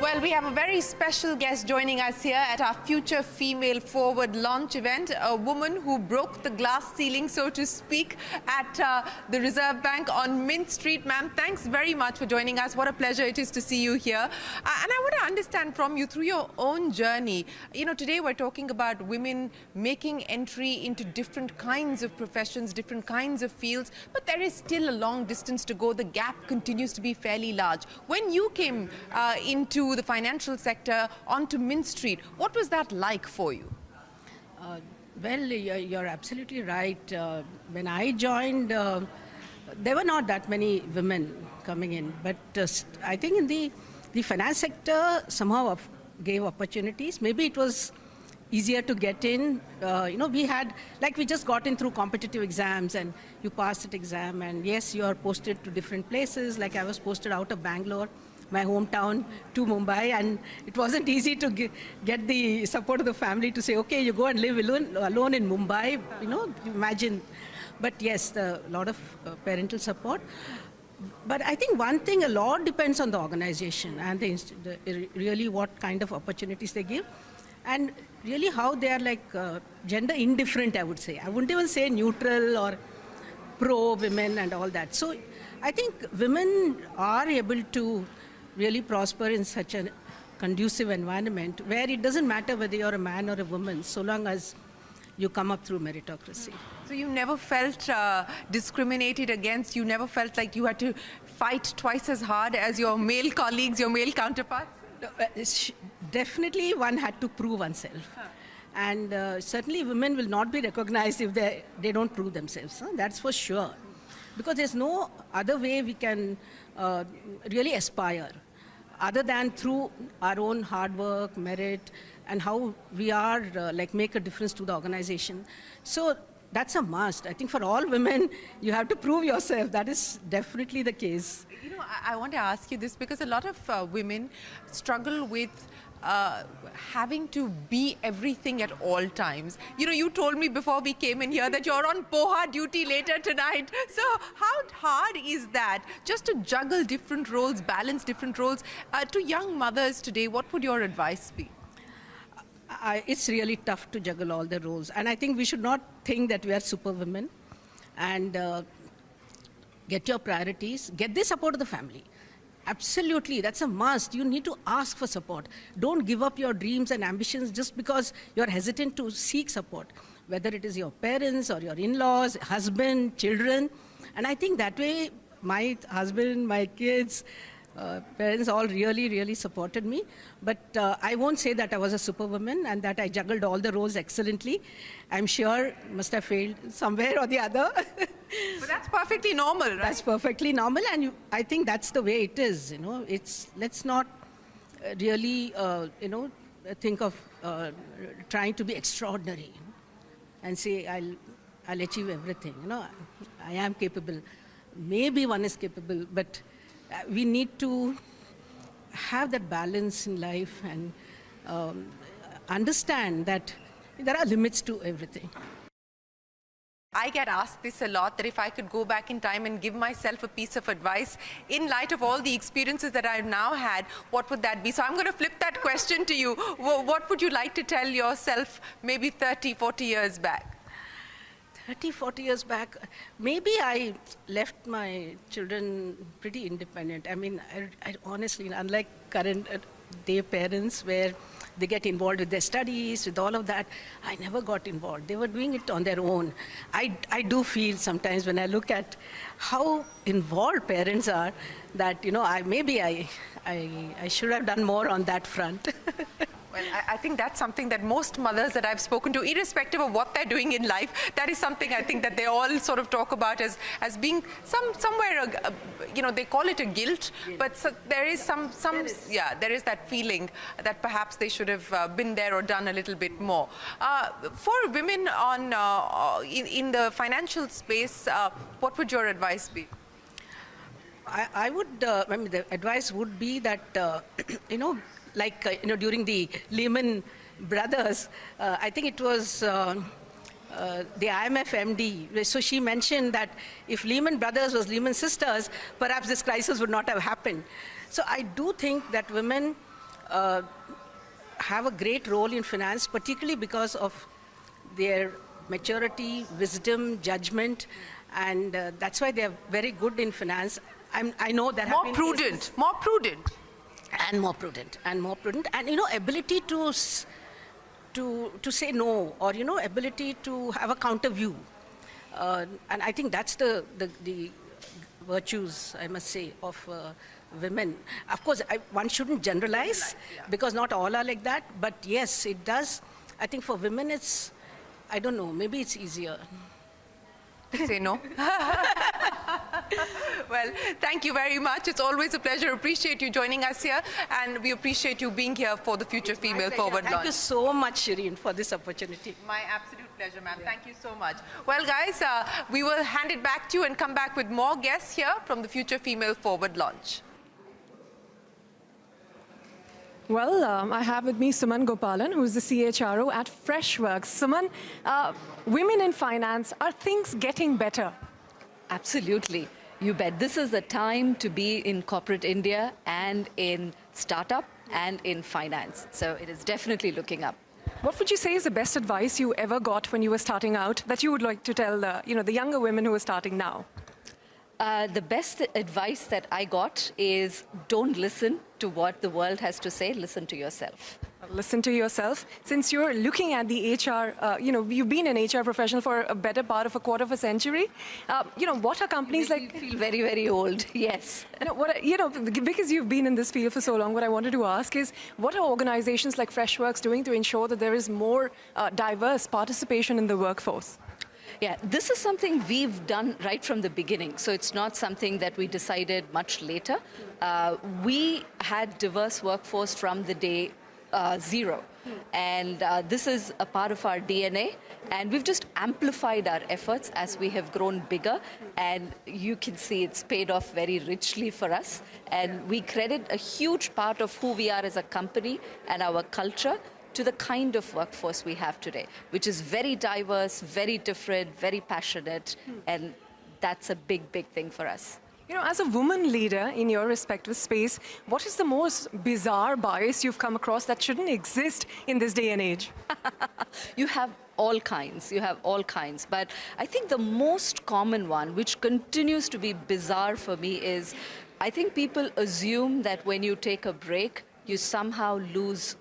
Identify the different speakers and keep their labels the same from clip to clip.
Speaker 1: Well, we have a very special guest joining us here at our Future Female Forward launch event, a woman who broke the glass ceiling, so to speak, at the Reserve Bank on Mint Street. Ma'am, thanks very much for joining us. What a pleasure it is to see you here. And I want to understand from you, through your own journey, you know, today we're talking about women making entry into different kinds of professions, different kinds of fields, but there is still a long distance to go. The gap continues to be fairly large. When you came into the financial sector, onto Mint Street, what was that like for you?
Speaker 2: Well, you're absolutely right. When I joined, there were not that many women coming in, but I think in the finance sector somehow gave opportunities. Maybe it was easier to get in. You know, we just got in through competitive exams, and you pass that exam, and yes, you are posted to different places. Like I was posted out of Bangalore, my hometown, to Mumbai, and it wasn't easy to get the support of the family to say, okay, you go and live alone in Mumbai, you know, imagine. But yes, a lot of parental support. But I think one thing, a lot depends on the organization and really what kind of opportunities they give, and really how they are like gender indifferent, I would say. I wouldn't even say neutral or pro-women and all that. So I think women are able to really prosper in such a conducive environment where it doesn't matter whether you're a man or a woman, so long as you come up through meritocracy.
Speaker 1: So you never felt discriminated against? You never felt like you had to fight twice as hard as your male colleagues, your male counterparts?
Speaker 2: Definitely one had to prove oneself. And certainly women will not be recognized if they don't prove themselves. That's for sure. Because there's no other way we can really aspire other than through our own hard work, merit, and how we are make a difference to the organization. So that's a must. I think for all women, you have to prove yourself. That is definitely the case.
Speaker 1: You know, I want to ask you this because a lot of women struggle with having to be everything at all times. You know, you told me before we came in here that you're on poha duty later tonight. So how hard is that? Just to juggle different roles, balance different roles. To young mothers today, what would your advice be?
Speaker 2: It's really tough to juggle all the roles. And I think we should not think that we are superwomen. And get your priorities, get the support of the family. Absolutely, that's a must. You need to ask for support. Don't give up your dreams and ambitions just because you're hesitant to seek support, whether it is your parents or your in-laws, husband, children. And I think that way, my husband, my kids, parents all really, really supported me. But I won't say that I was a superwoman and that I juggled all the roles excellently. I'm sure must have failed somewhere or the other.
Speaker 1: But that's perfectly normal, right?
Speaker 2: That's perfectly normal, and I think that's the way it is. You know, let's not really think of trying to be extraordinary and say I'll achieve everything. You know, I am capable. Maybe one is capable, but we need to have that balance in life and understand that there are limits to everything.
Speaker 1: I get asked this a lot, that if I could go back in time and give myself a piece of advice in light of all the experiences that I've now had, what would that be? So I'm going to flip that question to you. What would you like to tell yourself maybe 30, 40 years back?
Speaker 2: 30, 40 years back, maybe I left my children pretty independent. I mean, I honestly, unlike current day parents where they get involved with their studies, with all of that, I never got involved. They were doing it on their own. I do feel sometimes when I look at how involved parents are that, you know, maybe I should have done more on that front.
Speaker 1: Well, I think that's something that most mothers that I've spoken to, irrespective of what they're doing in life, that is something I think that they all sort of talk about as being somewhere, you know, they call it a guilt, but there is there is that feeling that perhaps they should have been there or done a little bit more. For women in the financial space, what would your advice be?
Speaker 2: I would, I mean, the advice would be that, you know, during the Lehman Brothers, I think it was the IMF MD. So she mentioned that if Lehman Brothers was Lehman Sisters, perhaps this crisis would not have happened. So I do think that women have a great role in finance, particularly because of their maturity, wisdom, judgment, and that's why they're very good in finance. I know that
Speaker 1: more prudent, more prudent,
Speaker 2: and more prudent, and more prudent, and ability to say no, or ability to have a counter view, and I think that's the virtues, I must say, of women. Of course, one shouldn't generalize, because not all are like that, but yes, it does. I think for women it's, I don't know, maybe it's easier.
Speaker 1: Say no. Well, thank you very much. It's always a pleasure. Appreciate you joining us here, and we appreciate you being here for the Future Female Forward launch.
Speaker 2: Thank you so much, Shireen, for this opportunity.
Speaker 1: My absolute pleasure, ma'am. Thank you so much. Well, guys, we will hand it back to you and come back with more guests here from the Future Female Forward launch.
Speaker 3: Well, I have with me Suman Gopalan, who's the CHRO at Freshworks. Suman, women in finance, are things getting better?
Speaker 4: Absolutely. You bet. This is the time to be in corporate India and in startup and in finance. So it is definitely looking up.
Speaker 3: What would you say is the best advice you ever got when you were starting out that you would like to tell the younger women who are starting now?
Speaker 4: The best advice that I got is don't listen to what the world has to say, listen to yourself.
Speaker 3: Listen to yourself. Since you're looking at the HR, you've been an HR professional for a better part of a quarter of a century. What are companies like...
Speaker 4: You feel very, very old, yes.
Speaker 3: Because you've been in this field for so long, what I wanted to ask is, what are organizations like Freshworks doing to ensure that there is more diverse participation in the workforce?
Speaker 4: Yeah, this is something we've done right from the beginning. So it's not something that we decided much later. We had diverse workforce from the day zero. And this is a part of our DNA. And we've just amplified our efforts as we have grown bigger. And you can see it's paid off very richly for us. And we credit a huge part of who we are as a company and our culture to the kind of workforce we have today, which is very diverse, very different, very passionate, and that's a big, big thing for us.
Speaker 3: As a woman leader in your respective space, what is the most bizarre bias you've come across that shouldn't exist in this day and age?
Speaker 4: You have all kinds, but I think the most common one, which continues to be bizarre for me, is I think people assume that when you take a break, you somehow lose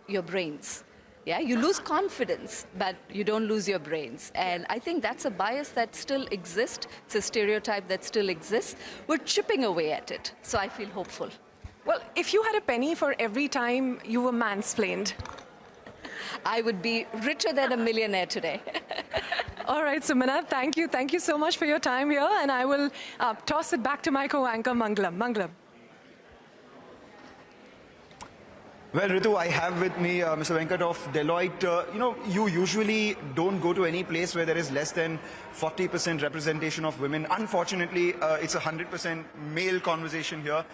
Speaker 4: your brains. Yeah, you lose confidence, but you don't lose your brains. And I think that's a bias that still exists. It's a stereotype that still exists. We're chipping away at it, so I feel hopeful.
Speaker 3: Well, if you had a penny for every time you were mansplained,
Speaker 4: I would be richer than a millionaire today.
Speaker 3: All right, Sumana, thank you. Thank you so much for your time here, and I will toss it back to my co-anchor, Mangalam. Mangalam.
Speaker 5: Well, Ritu, I have with me Mr. Venkat of Deloitte. You usually don't go to any place where there is less than 40% representation of women. Unfortunately, it's a 100% male conversation here.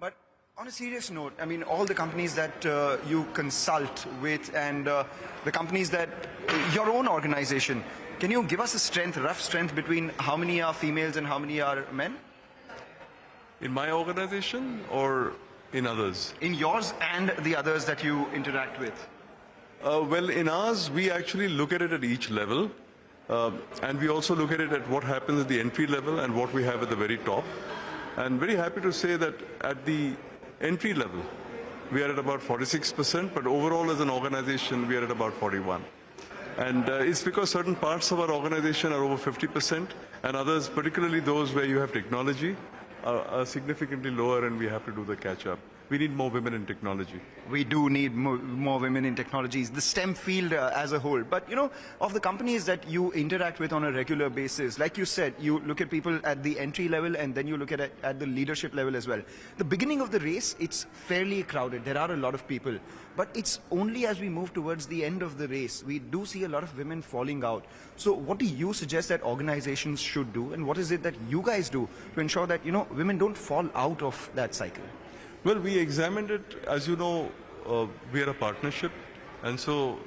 Speaker 5: But on a serious note, I mean, all the companies that you consult with and the companies that, your own organization, can you give us a rough strength between how many are females and how many are men?
Speaker 6: In my organization or in others?
Speaker 5: In yours and the others that you interact with.
Speaker 6: Well, in ours, we actually look at it at each level. And we also look at it at what happens at the entry level and what we have at the very top. And very happy to say that at the entry level, we are at about 46%, but overall as an organization, we are at about 41%. And it's because certain parts of our organization are over 50%, and others, particularly those where you have technology, are significantly lower, and we have to do the catch-up. We need more women in technology.
Speaker 5: We do need more women in technologies, the STEM field as a whole. But, of the companies that you interact with on a regular basis, like you said, you look at people at the entry level and then you look at it at the leadership level as well. The beginning of the race, it's fairly crowded. There are a lot of people. But it's only as we move towards the end of the race, we do see a lot of women falling out. So what do you suggest that organizations should do? And what is it that you guys do to ensure that, women don't fall out of that cycle?
Speaker 6: Well, we examined it. As you know, we are a partnership. And so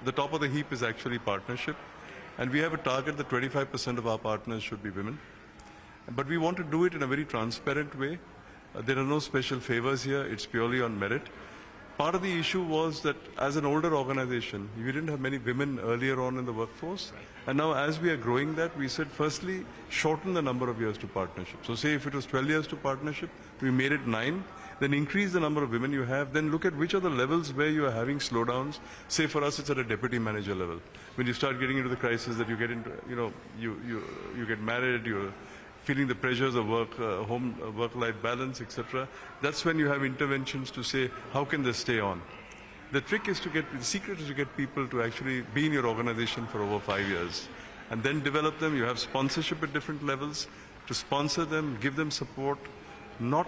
Speaker 6: the top of the heap is actually partnership. And we have a target that 25% of our partners should be women. But we want to do it in a very transparent way. There are no special favors here. It's purely on merit. part of the issue was that as an older organization, we didn't have many women earlier on in the workforce. And now as we are growing that, we said firstly, shorten the number of years to partnership. So say if it was 12 years to partnership, we made it 9. Then increase the number of women you have. Then look at which are the levels where you are having slowdowns. Say for us, it's at a deputy manager level. When you start getting into the crisis that you get into, you get married, you're feeling the pressures of work, home, work-life balance, etc. That's when you have interventions to say, how can they stay on? The trick is the secret is to get people to actually be in your organization for over 5 years. And then develop them. You have sponsorship at different levels to sponsor them, give them support, not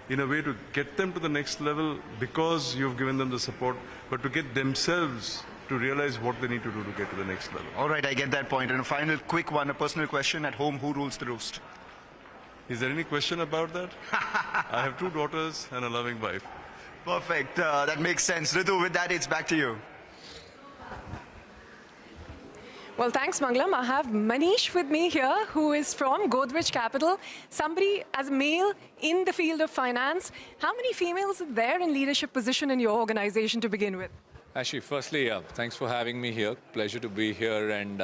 Speaker 6: in a way to get them to the next level because you've given them the support, but to get themselves to realize what they need to do to get to the next level.
Speaker 5: All right, I get that point. And a final quick one, a personal question at home, who rules the roost?
Speaker 6: Is there any question about that? I have 2 daughters and a loving wife.
Speaker 5: Perfect. That makes sense. Ritu, with that, it's back to you.
Speaker 3: Well, thanks, Mangalam. I have Manish with me here, who is from Godrej Capital. Somebody, as a male in the field of finance, how many females are there in leadership position in your organization to begin with?
Speaker 7: Actually, firstly, thanks for having me here. Pleasure to be here. And,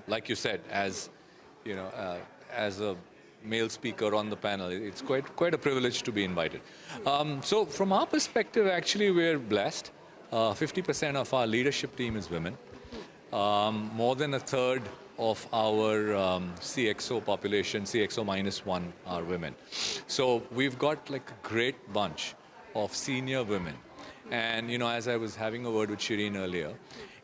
Speaker 7: like you said, as a male speaker on the panel, it's quite a privilege to be invited. So from our perspective, actually, we're blessed. 50% of our leadership team is women. More than a third of our CXO population, CXO -1, are women. So we've got like a great bunch of senior women. And, as I was having a word with Shireen earlier,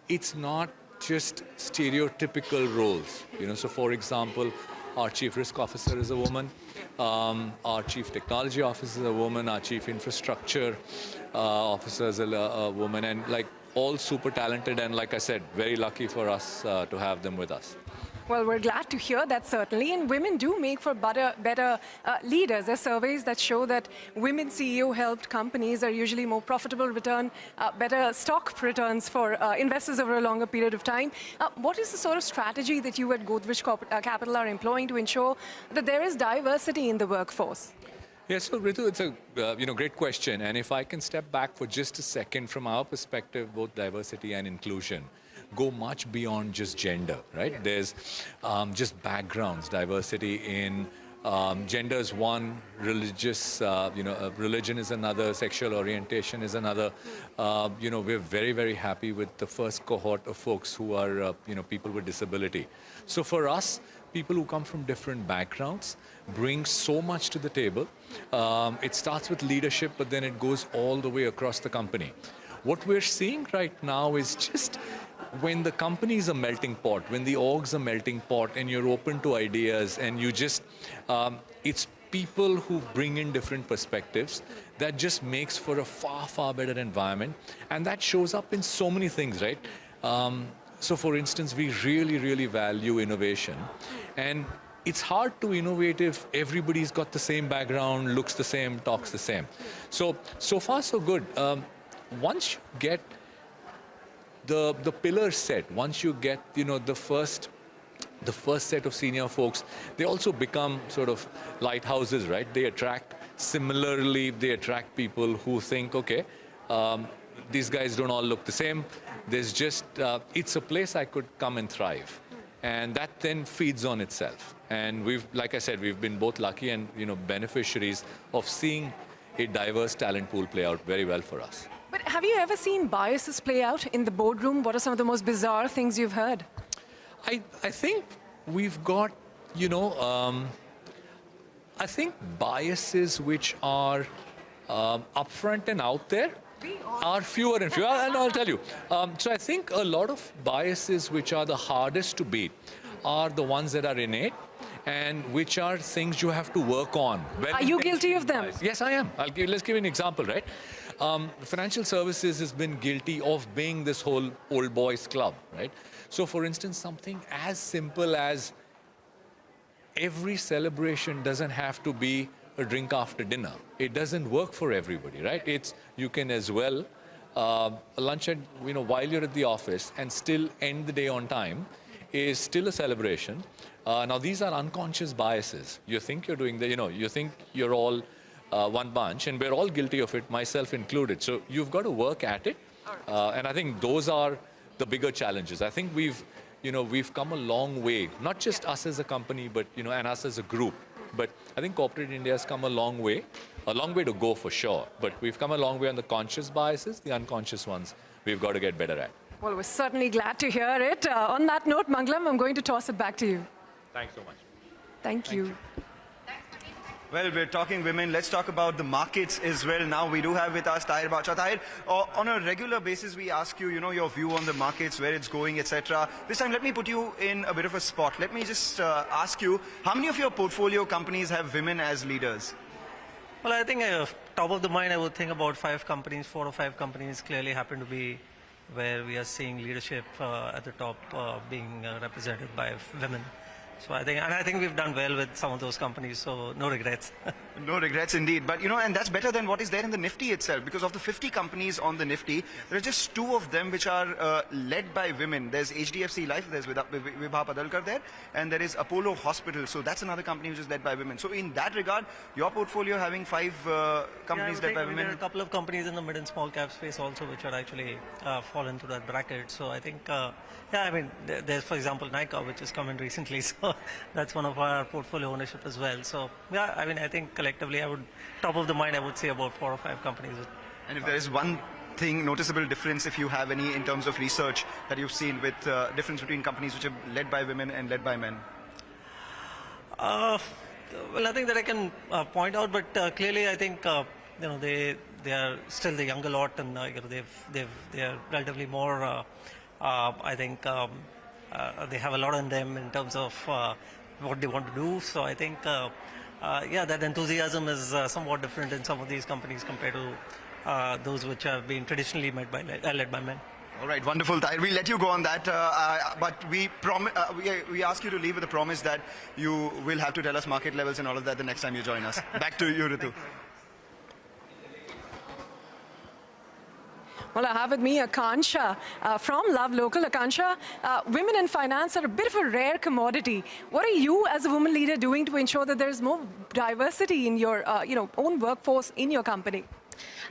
Speaker 7: it's not just stereotypical roles. So for example, our chief risk officer is a woman, our chief technology officer is a woman, our chief infrastructure officer is a woman, and like all super talented, and like I said, very lucky for us to have them with us.
Speaker 3: Well, we're glad to hear that, certainly. And women do make for better leaders. There are surveys that show that women CEO-helped companies are usually more profitable, better stock returns for investors over a longer period of time. What is the sort of strategy that you at Godrej Capital are employing to ensure that there is diversity in the workforce?
Speaker 7: Yes, so Ritu, it's a great question. And if I can step back for just a second, from our perspective, both diversity and inclusion go much beyond just gender, right? Yeah. There's just backgrounds, diversity in gender is one, religion is another, sexual orientation is another. We're very, very happy with the first cohort of folks who are, people with disability. So for us, people who come from different backgrounds bring so much to the table. It starts with leadership, but then it goes all the way across the company. What we're seeing right now is just when the company is a melting pot, when the org's a melting pot, and you're open to ideas, and you just, it's people who bring in different perspectives, that just makes for a far, far better environment. And that shows up in so many things, right? So for instance, we really, really value innovation. And it's hard to innovate if everybody's got the same background, looks the same, talks the same. So far, so good. Once you get the pillars set, once you get, the first set of senior folks, they also become sort of lighthouses, right? They attract people who think, okay, these guys don't all look the same. There's just, it's a place I could come and thrive. And that then feeds on itself. And like I said, we've been both lucky and, beneficiaries of seeing a diverse talent pool play out very well for us.
Speaker 3: But have you ever seen biases play out in the boardroom? What are some of the most bizarre things you've heard?
Speaker 7: I think we've got, I think biases which are upfront and out there are fewer and fewer, and I'll tell you. So I think a lot of biases which are the hardest to beat are the ones that are innate and which are things you have to work on.
Speaker 3: Are you guilty of them?
Speaker 7: Yes, I am. Let's give you an example, right? Financial services has been guilty of being this whole old boys club, right? So for instance, something as simple as every celebration doesn't have to be a drink after dinner. It doesn't work for everybody, right? You can as well lunch at, while you're at the office and still end the day on time is still a celebration. Now these are unconscious biases. You think you're doing you think you're all one bunch, and we're all guilty of it, myself included. So you've got to work at it, and I think those are the bigger challenges. I think we've come a long way, not just us as a company, but and us as a group. But I think corporate India has come a long way to go for sure. But we've come a long way on the conscious biases, the unconscious ones we've got to get better at.
Speaker 3: Well, we're certainly glad to hear it. On that note, Mangalam, I'm going to toss it back to you.
Speaker 7: Thanks so much.
Speaker 3: Thank you.
Speaker 5: Well, we're talking women. Let's talk about the markets as well. Now we do have with us Tahir Bacha. Tahir, on a regular basis, we ask you, your view on the markets, where it's going, etc. This time, let me put you in a bit of a spot. Let me just ask you, how many of your portfolio companies have women as leaders?
Speaker 8: Well, I think top of the mind, I would think about 5 companies, 4 or 5 companies clearly happen to be where we are seeing leadership at the top being represented by women. So I think we've done well with some of those companies, so no regrets.
Speaker 5: No regrets indeed. But, and that's better than what is there in the Nifty itself, because of the 50 companies on the Nifty, there are just 2 of them which are led by women. There's HDFC Life, there's Vibha Padalkar there, and there is Apollo Hospital. So that's another company which is led by women. So in that regard, your portfolio having 5 companies led by women.
Speaker 8: There are a couple of companies in the mid and small cap space also which are actually fall into that bracket. So I think, there's, for example, Nykaa, which has come in recently. So that's one of our portfolio ownership as well. So I think collectively, top of the mind, I would say about 4 or 5 companies.
Speaker 5: And if there is one thing, noticeable difference, if you have any, in terms of research that you've seen with difference between companies which are led by women and led by men?
Speaker 8: Well, nothing that I can point out, but clearly, I think they are still the younger lot, and they are relatively more. I think they have a lot on them in terms of what they want to do. So I think, that enthusiasm is somewhat different in some of these companies compared to those which have been traditionally led by men.
Speaker 5: All right, wonderful, Tahir. We'll let you go on that, but we ask you to leave with a promise that you will have to tell us market levels and all of that the next time you join us. Back to you, Ritu.
Speaker 3: Well, I have with me Akansha from Love Local. Akansha, women in finance are a bit of a rare commodity. What are you as a woman leader doing to ensure that there's more diversity in your own workforce in your company?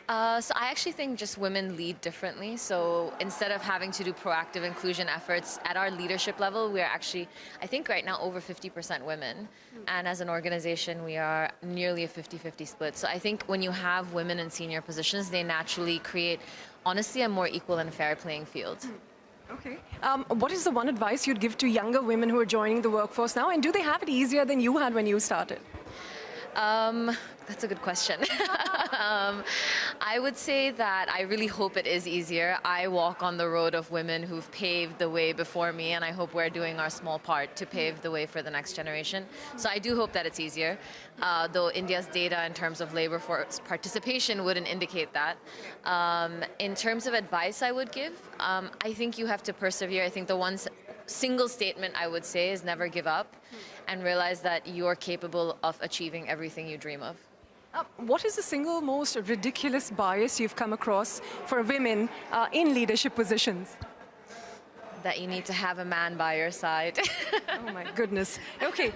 Speaker 9: So I actually think just women lead differently. So instead of having to do proactive inclusion efforts at our leadership level, we are actually, I think right now, over 50% women. And as an organization, we are nearly a 50-50 split. So I think when you have women in senior positions, they naturally create, honestly, a more equal and fair playing field.
Speaker 3: Okay. What is the one advice you'd give to younger women who are joining the workforce now? And do they have it easier than you had when you started?
Speaker 9: That's a good question. I would say that I really hope it is easier. I walk on the road of women who've paved the way before me, and I hope we're doing our small part to pave the way for the next generation. So I do hope that it's easier, though India's data in terms of labor force participation wouldn't indicate that. In terms of advice I would give, I think you have to persevere. I think the one single statement I would say is never give up and realize that you're capable of achieving everything you dream of.
Speaker 3: What is the single most ridiculous bias you've come across for women in leadership positions?
Speaker 9: That you need to have a man by your side.
Speaker 3: Oh my goodness. Okay.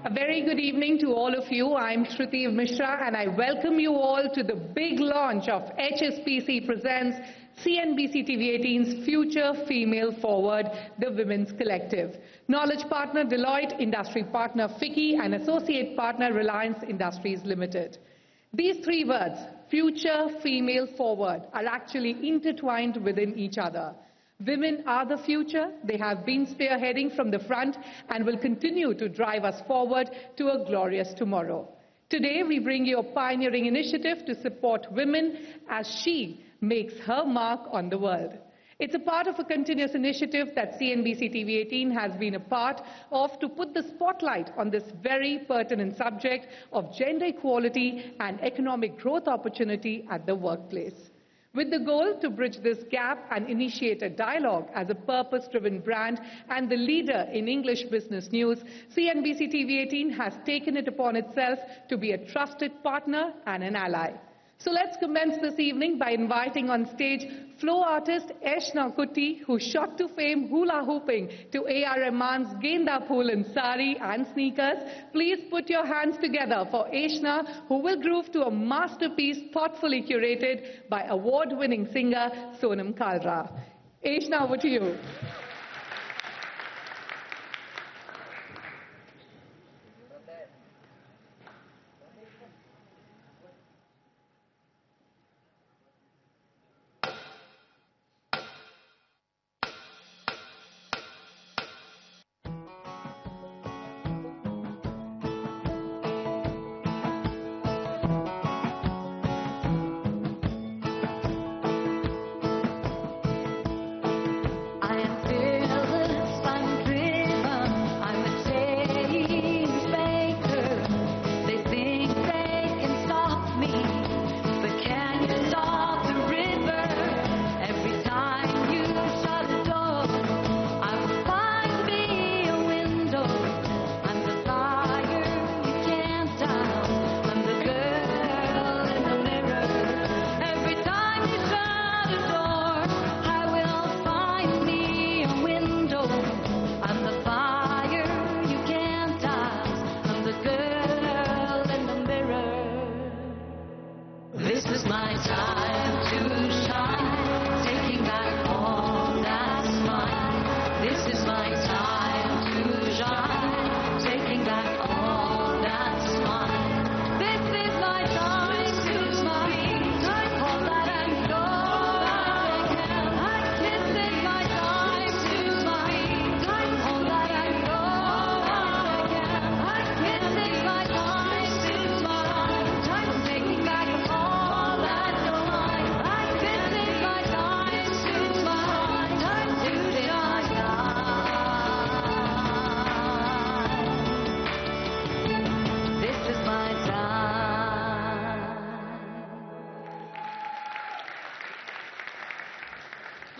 Speaker 10: A very good evening to all of you. I'm Shruti Mishra and I welcome you all to the big launch of HSBC presents CNBC-TV18's Future Female Forward, the Women's Collective. Knowledge partner Deloitte, industry partner FICCI and associate partner Reliance Industries Limited. These 3 words, Future Female Forward, are actually intertwined within each other. Women are the future. They have been spearheading from the front and will continue to drive us forward to a glorious tomorrow. Today, we bring you a pioneering initiative to support women as she makes her mark on the world. It's a part of a continuous initiative that CNBC-TV18 has been a part of to put the spotlight on this very pertinent subject of gender equality and economic growth opportunity at the workplace. With the goal to bridge this gap and initiate a dialogue as a purpose-driven brand and the leader in English business news, CNBC-TV18 has taken it upon itself to be a trusted partner and an ally. So let's commence this evening by inviting on stage flow artist Eshna Kutty, who shot to fame hula hooping to A.R. Rahman's Genda Phool in Sari and Sneakers. Please put your hands together for Eshna, who will groove to a masterpiece thoughtfully curated by award-winning singer Sonam Kalra. Eshna, over to you.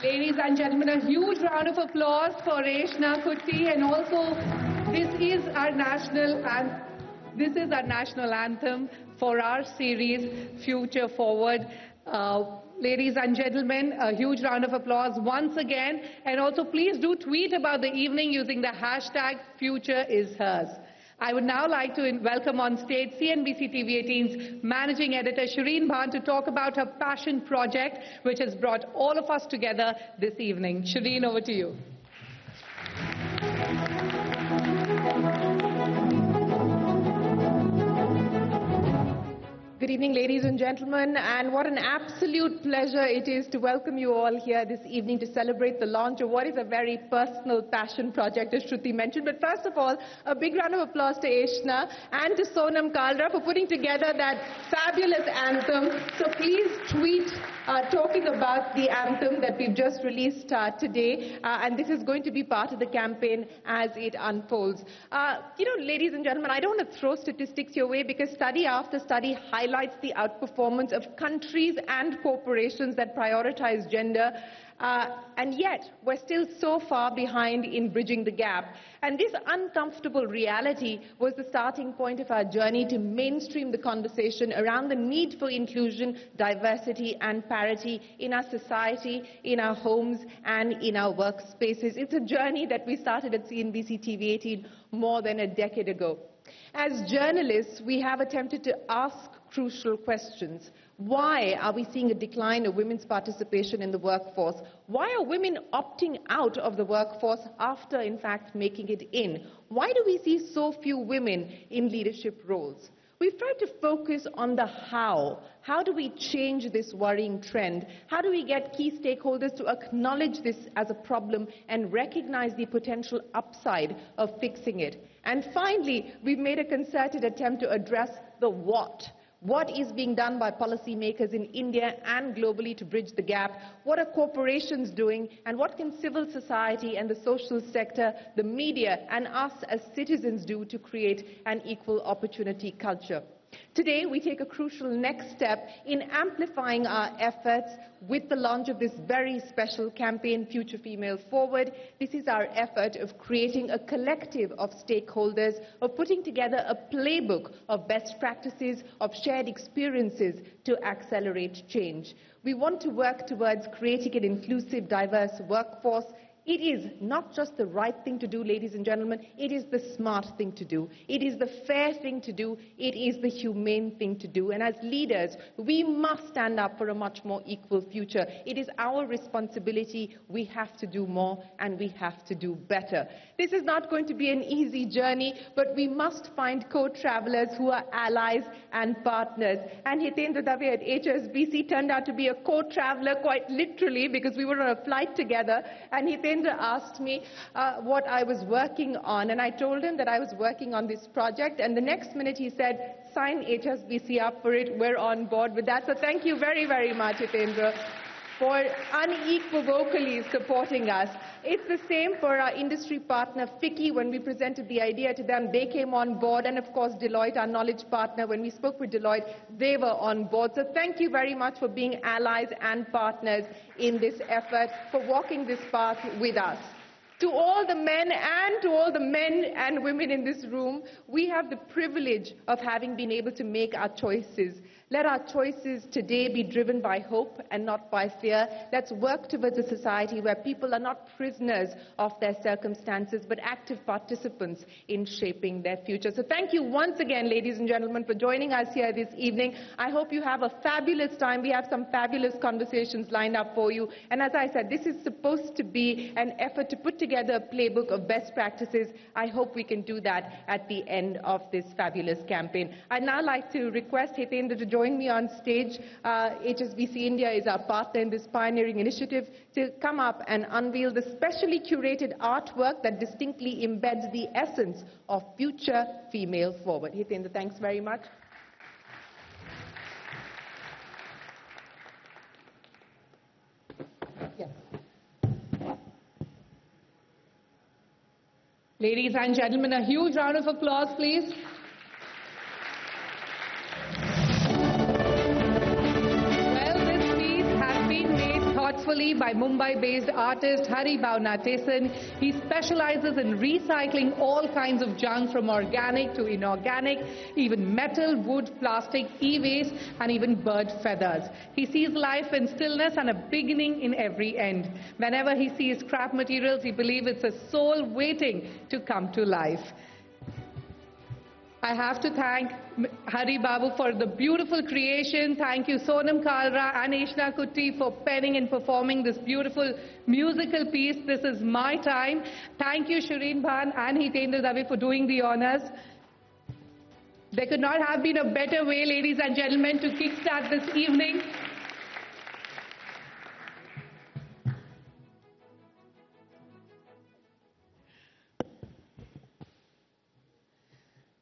Speaker 10: Ladies and gentlemen, a huge round of applause for Eshna Kutty, and also this is our national anthem for our series Future Forward. Ladies and gentlemen, a huge round of applause once again, and also please do tweet about the evening using the hashtag #FutureIsHers. I would now like to welcome on stage CNBC-TV18's Managing Editor Shireen Bhan to talk about her passion project, which has brought all of us together this evening. Shireen, over to you. Good evening, ladies and gentlemen, and what an absolute pleasure it is to welcome you all here this evening to celebrate the launch of what is a very personal passion project, as Shruti mentioned. But first of all, a big round of applause to Eshna and to Sonam Kalra for putting together that fabulous anthem. So please tweet talking about the anthem that we've just released today, and this is going to be part of the campaign as it unfolds. Ladies and gentlemen, I don't want to throw statistics your way because study after study highlights the outperformance of countries and corporations that prioritize gender, and yet we're still so far behind in bridging the gap. And this uncomfortable reality was the starting point of our journey to mainstream the conversation around the need for inclusion, diversity and parity in our society, in our homes and in our workspaces. It's a journey that we started at CNBC-TV18 more than a decade ago. As journalists, we have attempted to ask crucial questions. Why are we seeing a decline of women's participation in the workforce? Why are women opting out of the workforce after, in fact, making it in? Why do we see so few women in leadership roles? We've tried to focus on the how. How do we change this worrying trend? How do we get key stakeholders to acknowledge this as a problem and recognize the potential upside of fixing it? And finally, we've made a concerted attempt to address the what. What is being done by policymakers in India and globally to bridge the gap? What are corporations doing? And what can civil society and the social sector, the media, and us as citizens do to create an equal opportunity culture? Today, we take a crucial next step in amplifying our efforts with the launch of this very special campaign, Future Female Forward. This is our effort of creating a collective of stakeholders, of putting together a playbook of best practices, of shared experiences to accelerate change. We want to work towards creating an inclusive, diverse workforce. It is not just the right thing to do, ladies and gentlemen, it is the smart thing to do. It is the fair thing to do. It is the humane thing to do. And as leaders, we must stand up for a much more equal future. It is our responsibility. We have to do more and we have to do better. This is not going to be an easy journey, but we must find co-travelers who are allies and partners. And Hitendra Dave at HSBC turned out to be a co-traveler quite literally, because we were on a flight together, and Hitendra asked me what I was working on, and I told him that I was working on this project, and the next minute he said, sign HSBC up for it, we're on board with that. So thank you very, very much, Hitendra, for unequivocally supporting us. It's the same for our industry partner, FICCI. When we presented the idea to them, they came on board, and of course Deloitte, our knowledge partner, when we spoke with Deloitte, they were on board. So thank you very much for being allies and partners in this effort, for walking this path with us. To all the men and women in this room, we have the privilege of having been able to make our choices. Let our choices today be driven by hope and not by fear. Let's work towards a society where people are not prisoners of their circumstances, but active participants in shaping their future. So thank you once again, ladies and gentlemen, for joining us here this evening. I hope you have a fabulous time. We have some fabulous conversations lined up for you. And as I said, this is supposed to be an effort to put together a playbook of best practices. I hope we can do that at the end of this fabulous campaign. I'd now like to request Hitendra to join me on stage. HSBC India is our partner in this pioneering initiative, to come up and unveil the specially curated artwork that distinctly embeds the essence of Future Female Forward. Hitendra, thanks very much. Yes. Ladies and gentlemen, a huge round of applause, please. Thoughtfully by Mumbai-based artist Hari Bhavnatesan. He specializes in recycling all kinds of junk, from organic to inorganic, even metal, wood, plastic, e-waste, and even bird feathers. He sees life in stillness and a beginning in every end. Whenever he sees scrap materials, he believes it's a soul waiting to come to life. I have to thank Hari Babu for the beautiful creation. Thank you Sonam Kalra and Ishna Kutti for penning and performing this beautiful musical piece. This is my time. Thank you Shireen Bhan and Hitendra Dave for doing the honors. There could not have been a better way, ladies and gentlemen, to kickstart this evening.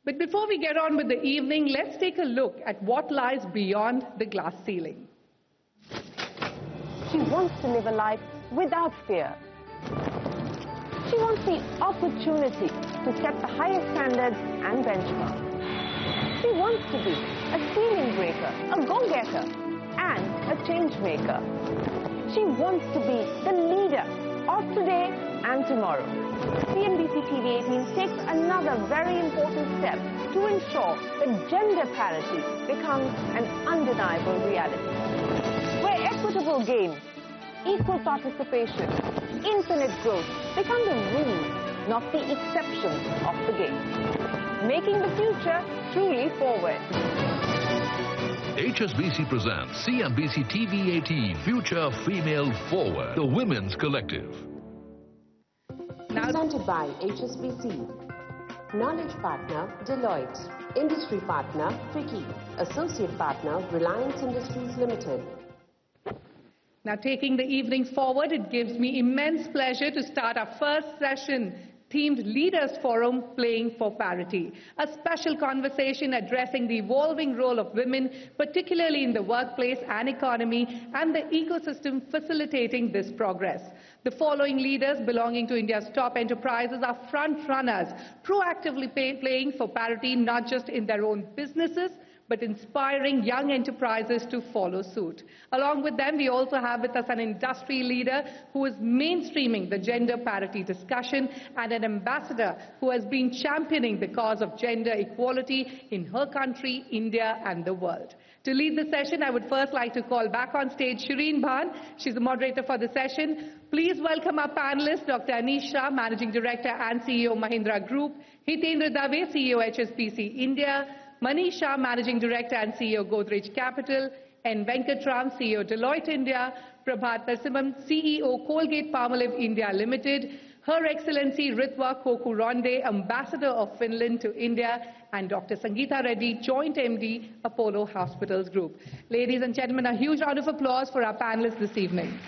Speaker 10: But before we get on with the evening, let's take a look at what lies beyond the glass ceiling.
Speaker 11: She wants to live a life without fear. She wants the opportunity to set the highest standards and benchmarks. She wants to be a ceiling breaker, a go-getter, and a change maker. She wants to be the leader of today and tomorrow. CNBC-TV18 takes another very important step to ensure that gender parity becomes an undeniable reality, where equitable gains, equal participation, infinite growth become the rule, not the exceptions of the game, making the future truly forward.
Speaker 12: HSBC presents CNBC-TV18 Future Female Forward, the Women's Collective.
Speaker 11: Presented by HSBC. Knowledge partner, Deloitte. Industry partner, FICCI. Associate partner, Reliance Industries Limited.
Speaker 10: Now, taking the evening forward, it gives me immense pleasure to start our first session themed Leaders Forum, Playing for Parity, a special conversation addressing the evolving role of women, particularly in the workplace and economy, and the ecosystem facilitating this progress. The following leaders belonging to India's top enterprises are front runners, proactively playing for parity not just in their own businesses, but inspiring young enterprises to follow suit. Along with them, we also have with us an industry leader who is mainstreaming the gender parity discussion and an ambassador who has been championing the cause of gender equality in her country, India, and the world. To lead the session, I would first like to call back on stage Shireen Bhan. She's the moderator for the session. Please welcome our panelists, Dr. Anish Shah, Managing Director and CEO, Mahindra Group, Hitendra Dave, CEO, HSBC India, Manish Shah, Managing Director and CEO, Godrej Capital, N. Venkatram, CEO, Deloitte India, Prabhat Narasimhan, CEO, Colgate-Palmolive India Limited, Her Excellency Ritwa Kokuronde, Ambassador of Finland to India, and Dr. Sangeeta Reddy, Joint MD, Apollo Hospitals Group. Ladies and gentlemen, a huge round of applause for our panelists this evening.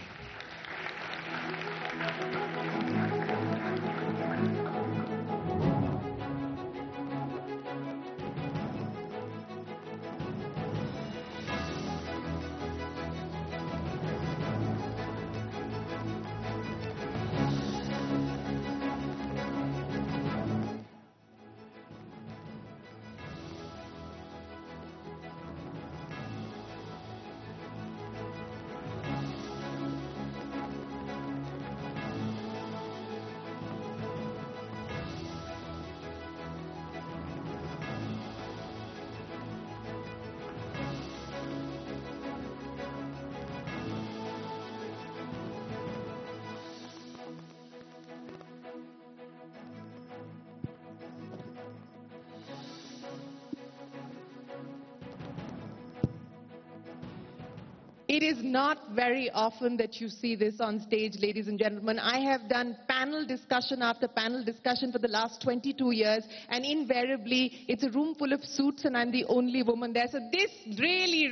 Speaker 13: It is not very often that you see this on stage, ladies and gentlemen. I have done panel discussion after panel discussion for the last 22 years, and invariably it's a room full of suits and I'm the only woman there. So this really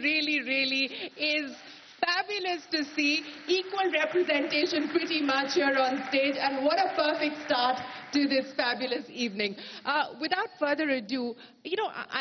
Speaker 13: is fabulous to see. Equal representation pretty much here on stage, and what a perfect start to this fabulous evening. Without further ado,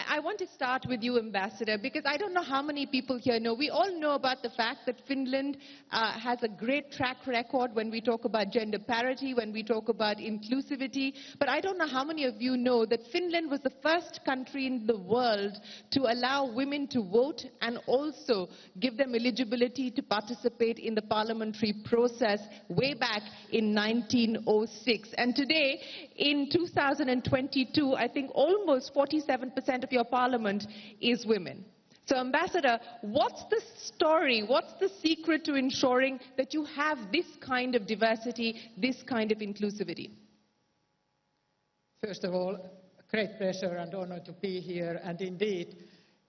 Speaker 13: I want to start with you, Ambassador, because I don't know how many people here know. We all know about the fact that Finland has a great track record when we talk about gender parity, when we talk about inclusivity, but I don't know how many of you know that Finland was the first country in the world to allow women to vote and also give them eligibility to participate in the parliamentary process way back in 1906. And today, in 2022, I think almost 47% of your parliament is women. So, Ambassador, what's the story, what's the secret to ensuring that you have this kind of diversity, this kind of inclusivity?
Speaker 14: First of all, great pleasure and honor to be here, and indeed,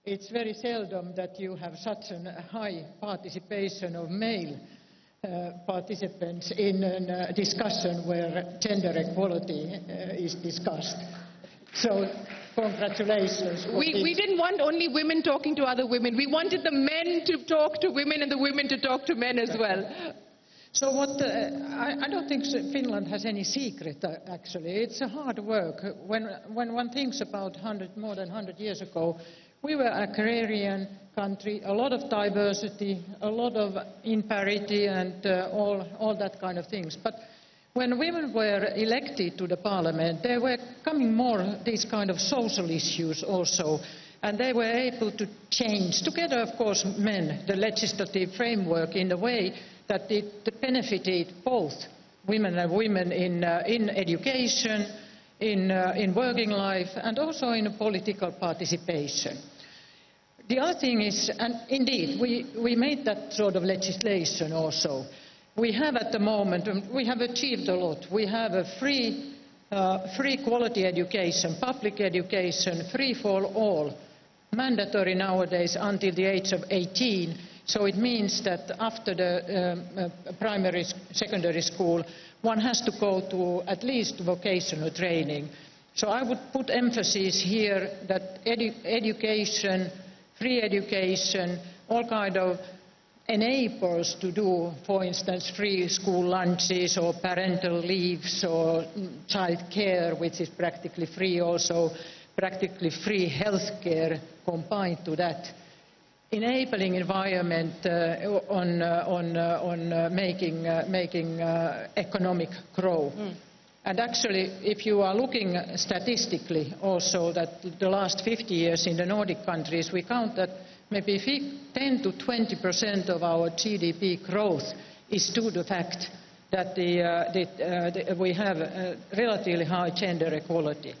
Speaker 14: it's very seldom that you have such a high participation of male participants in a discussion where gender equality is discussed. So, congratulations.
Speaker 13: We didn't want only women talking to other women. We wanted the men to talk to women and the women to talk to men as well.
Speaker 14: So I don't think Finland has any secret, actually. It's a hard work. When one thinks about more than 100 years ago, we were an agrarian country, a lot of diversity, a lot of parity and all that kind of things. But when women were elected to the parliament, there were coming more these kind of social issues also, and they were able to change, together of course men, the legislative framework in a way that it benefited both women and women in education, in working life, and also in political participation. The other thing is, and indeed, we made that sort of legislation also. We have at the moment, we have achieved a lot. We have a free quality education, public education, free for all, mandatory nowadays until the age of 18. So it means that after the primary, secondary school, one has to go to at least vocational training. So I would put emphasis here that education, free education, all kind of enablers to do, for instance, free school lunches or parental leaves or child care, which is practically free, also practically free health care combined to that. Enabling environment on making economic growth. And actually, if you are looking statistically also that the last 50 years in the Nordic countries, we count that maybe 10 to 20% of our GDP growth is due to the fact that we have relatively high gender equality.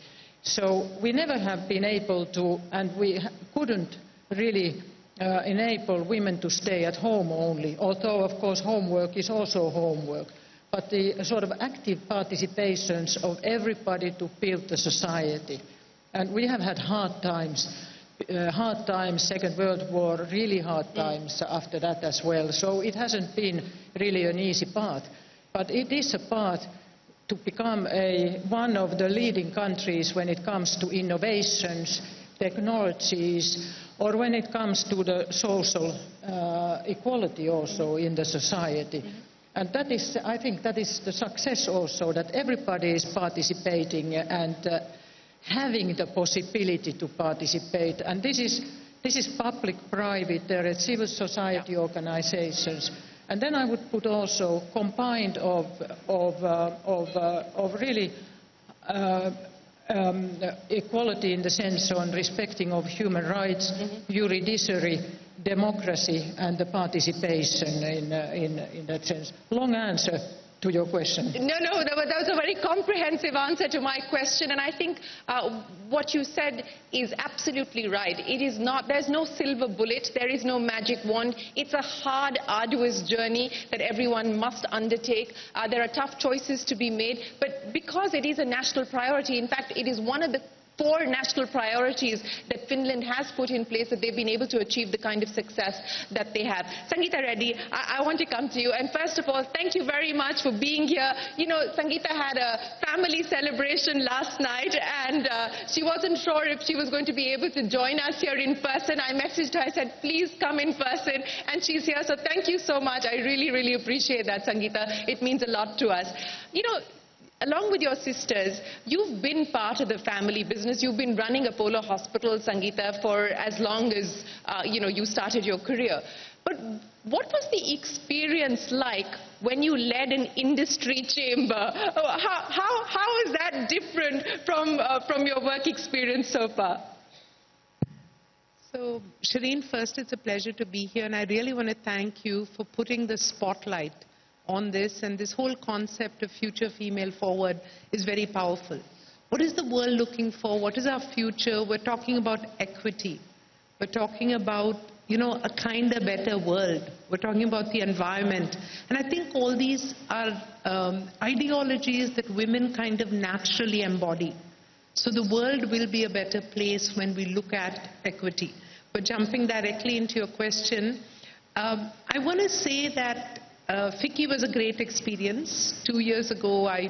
Speaker 14: So we never have been able to, and we couldn't really enable women to stay at home only, although of course homework is also homework. But the sort of active participations of everybody to build the society. And we have had hard times, Second World War, really hard times after that as well. So it hasn't been really an easy path. But it is a path to become one of the leading countries when it comes to innovations, technologies, or when it comes to the social equality also in the society. And that is, I think that is the success also, that everybody is participating and having the possibility to participate. And this is public-private, there are civil society organizations. And then I would put also combined of really equality in the sense on respecting of human rights, judiciary, democracy and the participation in that sense. Long answer to your question.
Speaker 10: No, that was a very comprehensive answer to my question, and I think what you said is absolutely right. It is not, there's no silver bullet, there is no magic wand. It's a hard, arduous journey that everyone must undertake. There are tough choices to be made, but because it is a national priority, in fact, it is one of the 4 national priorities that Finland has put in place, that they've been able to achieve the kind of success that they have. Sangeeta Reddy, I want to come to you. And first of all, thank you very much for being here. You know, Sangeeta had a family celebration last night, and she wasn't sure if she was going to be able to join us here in person. I messaged her, I said, please come in person, and she's here. So thank you so much. I really, really appreciate that, Sangeeta. It means a lot to us. You know, along with your sisters, you've been part of the family business. You've been running Apollo Hospital, Sangeeta, for as long as you started your career. But what was the experience like when you led an industry chamber? How is that different from your work experience so far?
Speaker 13: So, Shireen, first, it's a pleasure to be here, and I really want to thank you for putting the spotlight on this, and this whole concept of future female forward is very powerful. What is the world looking for? What is our future? We're talking about equity. We're talking about, a kinder, better world. We're talking about the environment. And I think all these are ideologies that women kind of naturally embody. So the world will be a better place when we look at equity. But jumping directly into your question, I want to say that FICCI was a great experience. 2 years ago, I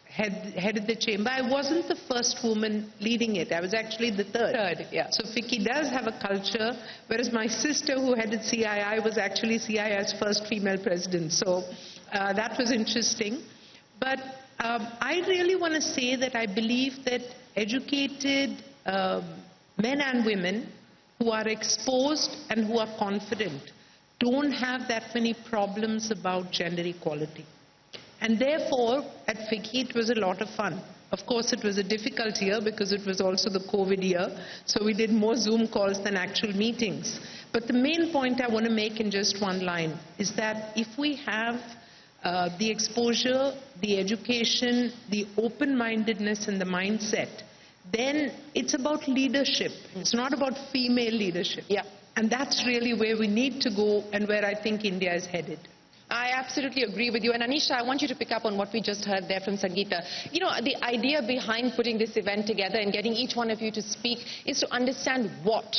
Speaker 13: headed the chamber. I wasn't the first woman leading it. I was actually the third. Yeah. So FICCI does have a culture, whereas my sister, who headed CII, was actually CII's first female president. So that was interesting. But I really want to say that I believe that educated men and women who are exposed and who are confident don't have that many problems about gender equality. And therefore, at FICCI, it was a lot of fun. Of course, it was a difficult year because it was also the COVID year, so we did more Zoom calls than actual meetings. But the main point I want to make in just one line is that if we have the exposure, the education, the open-mindedness and the mindset, then it's about leadership. It's not about female leadership. Yeah. And that's really where we need to go and where I think India is headed.
Speaker 10: I absolutely agree with you. And Anisha, I want you to pick up on what we just heard there from Sangeeta. You know, the idea behind putting this event together and getting each one of you to speak is to understand what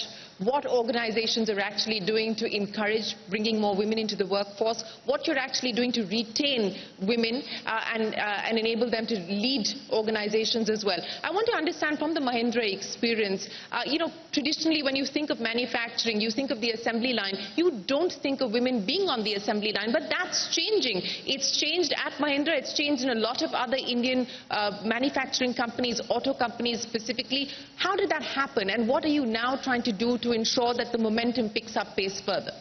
Speaker 10: organizations are actually doing to encourage bringing more women into the workforce, what you're actually doing to retain women and enable them to lead organizations as well. I want to understand from the Mahindra experience, traditionally when you think of manufacturing, you think of the assembly line, you don't think of women being on the assembly line, but that's changing. It's changed at Mahindra, it's changed in a lot of other Indian manufacturing companies, auto companies specifically. How did that happen, and what are you now trying to do to ensure that the momentum picks up pace further?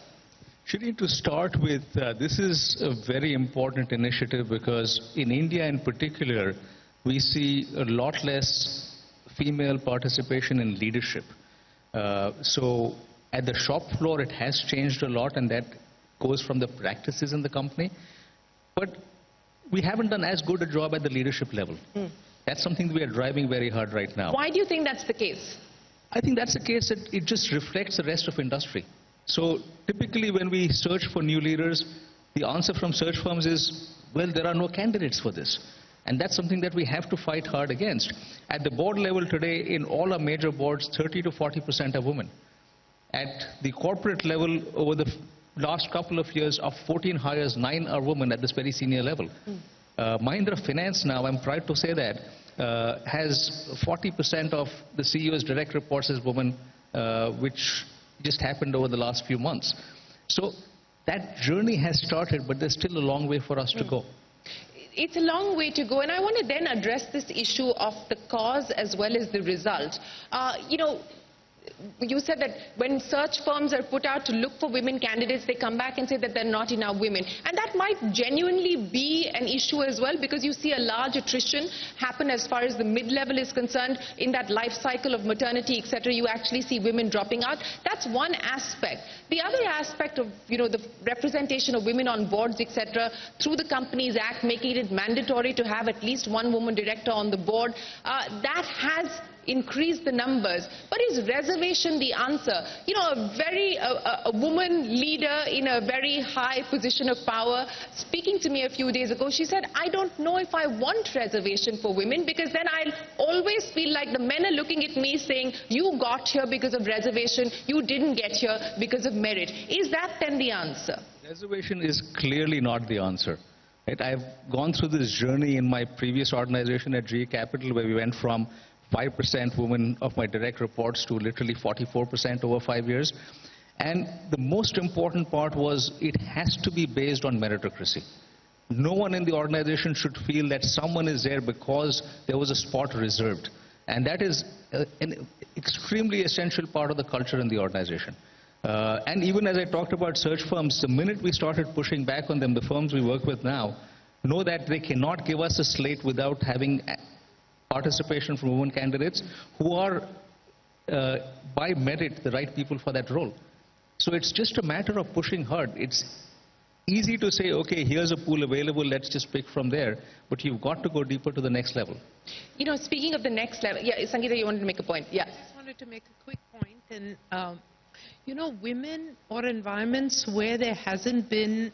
Speaker 15: Shireen, to start with, this is a very important initiative because in India in particular, we see a lot less female participation in leadership. So at the shop floor, it has changed a lot, and that goes from the practices in the company. But we haven't done as good a job at the leadership level. That's something we are driving very hard right now.
Speaker 16: Why do you think that's the case?
Speaker 15: I think that's the case that it just reflects the rest of industry. So typically when we search for new leaders, the answer from search firms is, well, there are no candidates for this. And that's something that we have to fight hard against. At the board level today, in all our major boards, 30 to 40% are women. At the corporate level, over the last couple of years, of 14 hires, 9 are women at this very senior level. Mahindra Finance now, I'm proud to say that, has 40% of the CEO's direct reports as women, which just happened over the last few months. So that journey has started, but there's still a long way for us to go.
Speaker 16: It's a long way to go, and I want to then address this issue of the cause as well as the result. You said that when search firms are put out to look for women candidates, they come back and say that there are not enough women. And that might genuinely be an issue as well, because you see a large attrition happen as far as the mid-level is concerned. In that life cycle of maternity, etc., you actually see women dropping out. That's one aspect. The other aspect of, the representation of women on boards, etc., through the Companies Act, making it mandatory to have at least one woman director on the board, that has increase the numbers. But is reservation the answer? A woman leader in a very high position of power, speaking to me a few days ago, she said, I don't know if I want reservation for women, because then I'll always feel like the men are looking at me saying, you got here because of reservation, you didn't get here because of merit. Is that then the answer?
Speaker 15: Reservation is clearly not the answer. Right? I've gone through this journey in my previous organization at GE Capital, where we went from 5% women of my direct reports to literally 44% over 5 years. And the most important part was it has to be based on meritocracy. No one in the organization should feel that someone is there because there was a spot reserved. And that is an extremely essential part of the culture in the organization. And even as I talked about search firms, the minute we started pushing back on them, the firms we work with now know that they cannot give us a slate without having participation from women candidates who are, by merit, the right people for that role. So it's just a matter of pushing hard. It's easy to say, okay, here's a pool available, let's just pick from there, but you've got to go deeper to the next level.
Speaker 16: Speaking of the next level, yeah, Sangeeta, you wanted to make a point. Yeah.
Speaker 13: I just wanted to make a quick point. And, women or environments where there hasn't been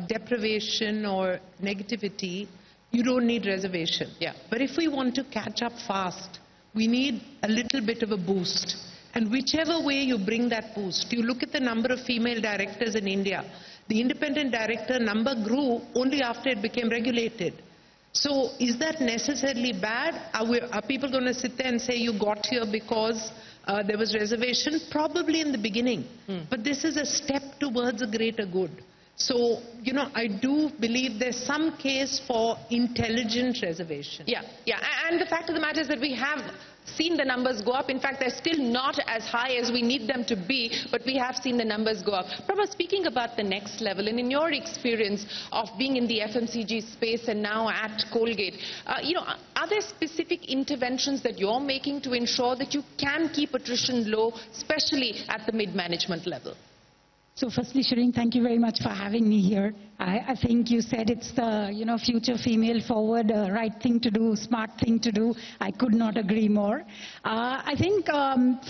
Speaker 13: deprivation or negativity, you don't need reservation.
Speaker 16: Yeah.
Speaker 13: But if we want to catch up fast, we need a little bit of a boost. And whichever way you bring that boost, you look at the number of female directors in India. The independent director number grew only after it became regulated. So is that necessarily bad? Are people going to sit there and say you got here because there was reservation? Probably in the beginning. But this is a step towards a greater good. So, I do believe there's some case for intelligent reservation.
Speaker 16: Yeah. And the fact of the matter is that we have seen the numbers go up. In fact, they're still not as high as we need them to be, but we have seen the numbers go up. Prabha, speaking about the next level, and in your experience of being in the FMCG space and now at Colgate, are there specific interventions that you're making to ensure that you can keep attrition low, especially at the mid-management level?
Speaker 17: So firstly, Shireen, thank you very much for having me here. I think you said it's the future female forward, right thing to do, smart thing to do. I could not agree more. I think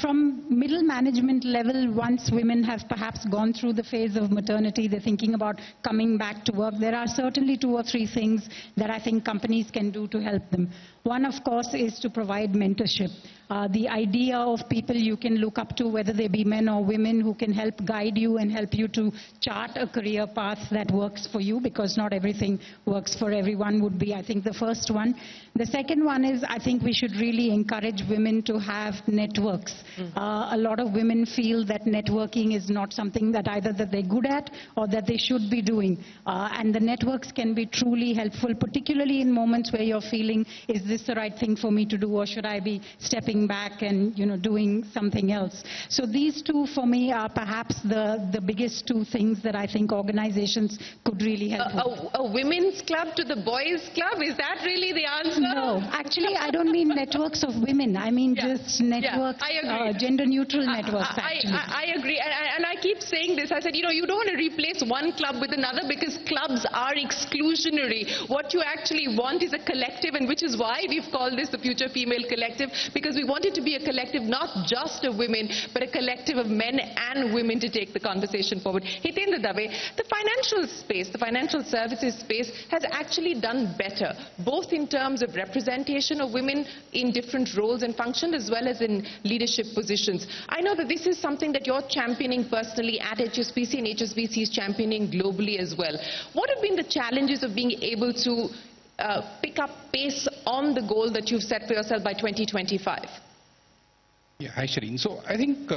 Speaker 17: from middle management level, once women have perhaps gone through the phase of maternity, they're thinking about coming back to work. There are certainly 2 or 3 things that I think companies can do to help them. One, of course, is to provide mentorship. The idea of people you can look up to, whether they be men or women, who can help guide you and help you to chart a career path that works for you, because not everything works for everyone, would be, I think, the first one. The second one is, I think we should really encourage women to have networks. A lot of women feel that networking is not something that either that they're good at or that they should be doing. And the networks can be truly helpful, particularly in moments where you're feeling, is this the right thing for me to do, or should I be stepping stepping back and, doing something else. So these two for me are perhaps the biggest two things that I think organizations could really help with.
Speaker 16: A women's club to the boys' club? Is that really the answer?
Speaker 17: No, actually I don't mean networks of women. I mean just networks, gender-neutral networks actually.
Speaker 16: I agree, and I keep saying this. I said, you don't want to replace one club with another because clubs are exclusionary. What you actually want is a collective, and which is why we've called this the Future Female Collective, because we want it to be a collective not just of women, but a collective of men and women to take the conversation forward. Hitendra Dave, the financial space, the financial services space has actually done better, both in terms of representation of women in different roles and functions as well as in leadership positions. I know that this is something that you're championing personally at HSBC, and HSBC is championing globally as well. What have been the challenges of being able to pick up pace on the goal that you've set for yourself by 2025?
Speaker 15: Yeah, hi Shireen. So I think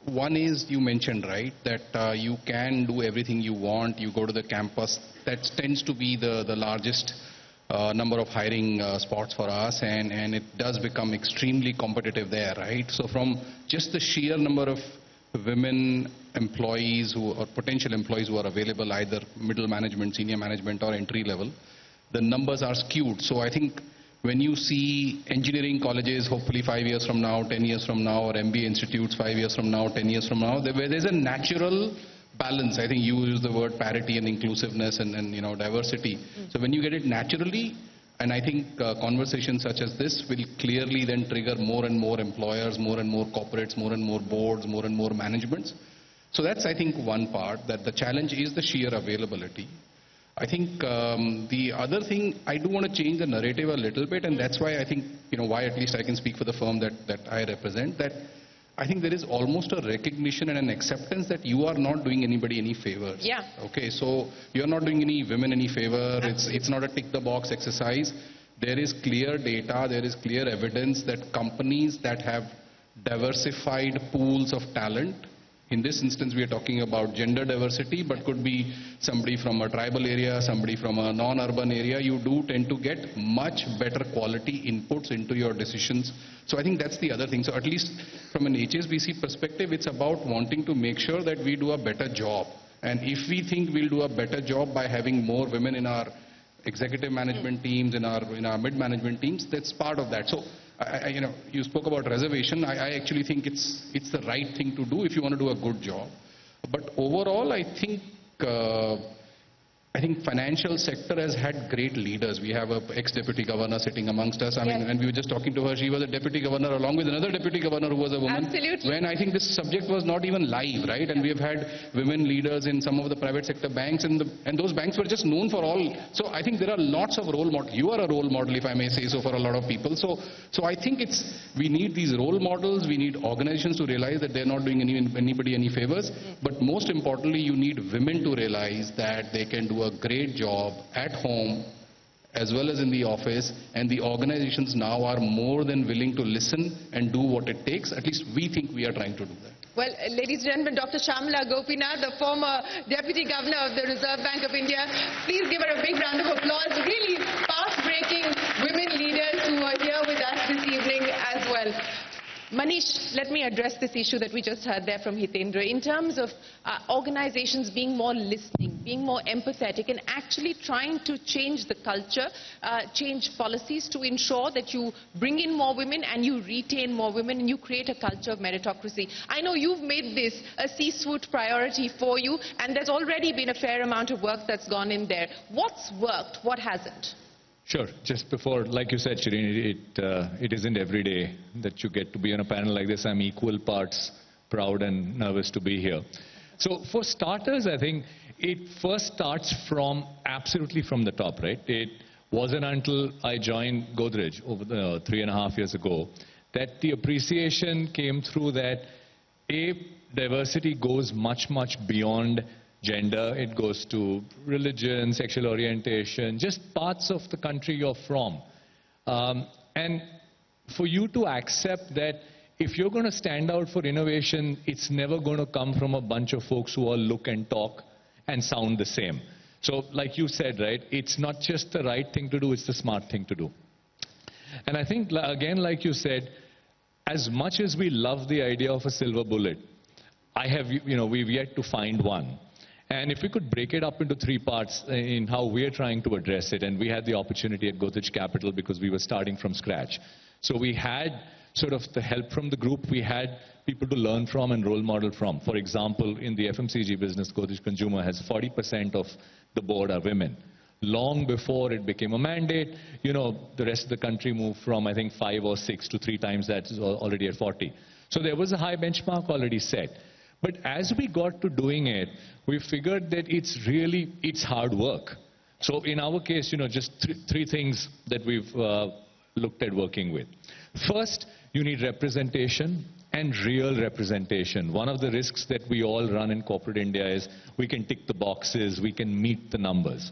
Speaker 15: one is you mentioned, right, that you can do everything you want. You go to the campus. That tends to be the largest number of hiring spots for us, and it does become extremely competitive there, right? So from just the sheer number of women employees or potential employees who are available, either middle management, senior management or entry level, the numbers are skewed. So I think when you see engineering colleges, hopefully 5 years from now, 10 years from now, or MBA institutes 5 years from now, 10 years from now, there's a natural balance. I think you use the word parity and inclusiveness and diversity. So when you get it naturally, and I think conversations such as this will clearly then trigger more and more employers, more and more corporates, more and more boards, more and more managements. So that's, I think, one part, that the challenge is the sheer availability. I think the other thing, I do want to change the narrative a little bit, and that's why I think, why at least I can speak for the firm that I represent, that I think there is almost a recognition and an acceptance that you are not doing anybody any favors.
Speaker 16: Yeah.
Speaker 15: Okay, so you're not doing any women any favor. It's not a tick-the-box exercise. There is clear data, there is clear evidence that companies that have diversified pools of talent, in this instance we are talking about gender diversity, but could be somebody from a tribal area, somebody from a non-urban area, you do tend to get much better quality inputs into your decisions. So I think that's the other thing. So at least from an HSBC perspective, it's about wanting to make sure that we do a better job. And if we think we'll do a better job by having more women in our executive management teams, in our mid-management teams, that's part of that. So you spoke about reservation. I actually think it's the right thing to do if you want to do a good job. But overall, I think financial sector has had great leaders. We have an ex-deputy governor sitting amongst us. I mean, when we were just talking to her, she was a deputy governor along with another deputy governor who was a woman.
Speaker 16: Absolutely.
Speaker 15: When I think this subject was not even live, right? And we have had women leaders in some of the private sector banks, and those banks were just known for all. So I think there are lots of role models. You are a role model, if I may say so, for a lot of people. So I think we need these role models. We need organizations to realize that they're not doing anybody any favors. But most importantly, you need women to realize that they can do a great job at home as well as in the office, and the organizations now are more than willing to listen and do what it takes. At least we think we are trying to do that.
Speaker 16: Well, ladies and gentlemen, Dr. Shamala Gopinath, the former Deputy Governor of the Reserve Bank of India. Please give her a big round of applause. Really path-breaking women leaders who are here with us this evening as well. Manish, let me address this issue that we just heard there from Hitendra in terms of organizations being more listening, being more empathetic, and actually trying to change the culture, change policies to ensure that you bring in more women and you retain more women and you create a culture of meritocracy. I know you've made this a C-suite priority for you, and there's already been a fair amount of work that's gone in there. What's worked? What hasn't?
Speaker 7: Sure. Just before, like you said, Shireen, it isn't every day that you get to be on a panel like this. I'm equal parts proud and nervous to be here. So for starters, I think it first starts absolutely from the top, right? It wasn't until I joined Godrej over 3.5 years ago that the appreciation came through that diversity goes much, much beyond gender. It goes to religion, sexual orientation, just parts of the country you're from. And for you to accept that if you're going to stand out for innovation, it's never going to come from a bunch of folks who all look and talk and sound the same. So like you said, right, it's not just the right thing to do, it's the smart thing to do. And I think, again, like you said, as much as we love the idea of a silver bullet, we've yet to find one. And if we could break it up into 3 parts in how we're trying to address it, and we had the opportunity at Godrej Capital because we were starting from scratch. So we had sort of the help from the group, we had people to learn from and role model from. For example, in the FMCG business, Godrej Consumer has 40% of the board are women. Long before it became a mandate, the rest of the country moved from, I think, 5 or 6 to 3 times that, is already at 40. So there was a high benchmark already set. But as we got to doing it, we figured that it's hard work. So in our case, just three things that we've looked at working with. First, you need representation and real representation. One of the risks that we all run in corporate India is we can tick the boxes, we can meet the numbers.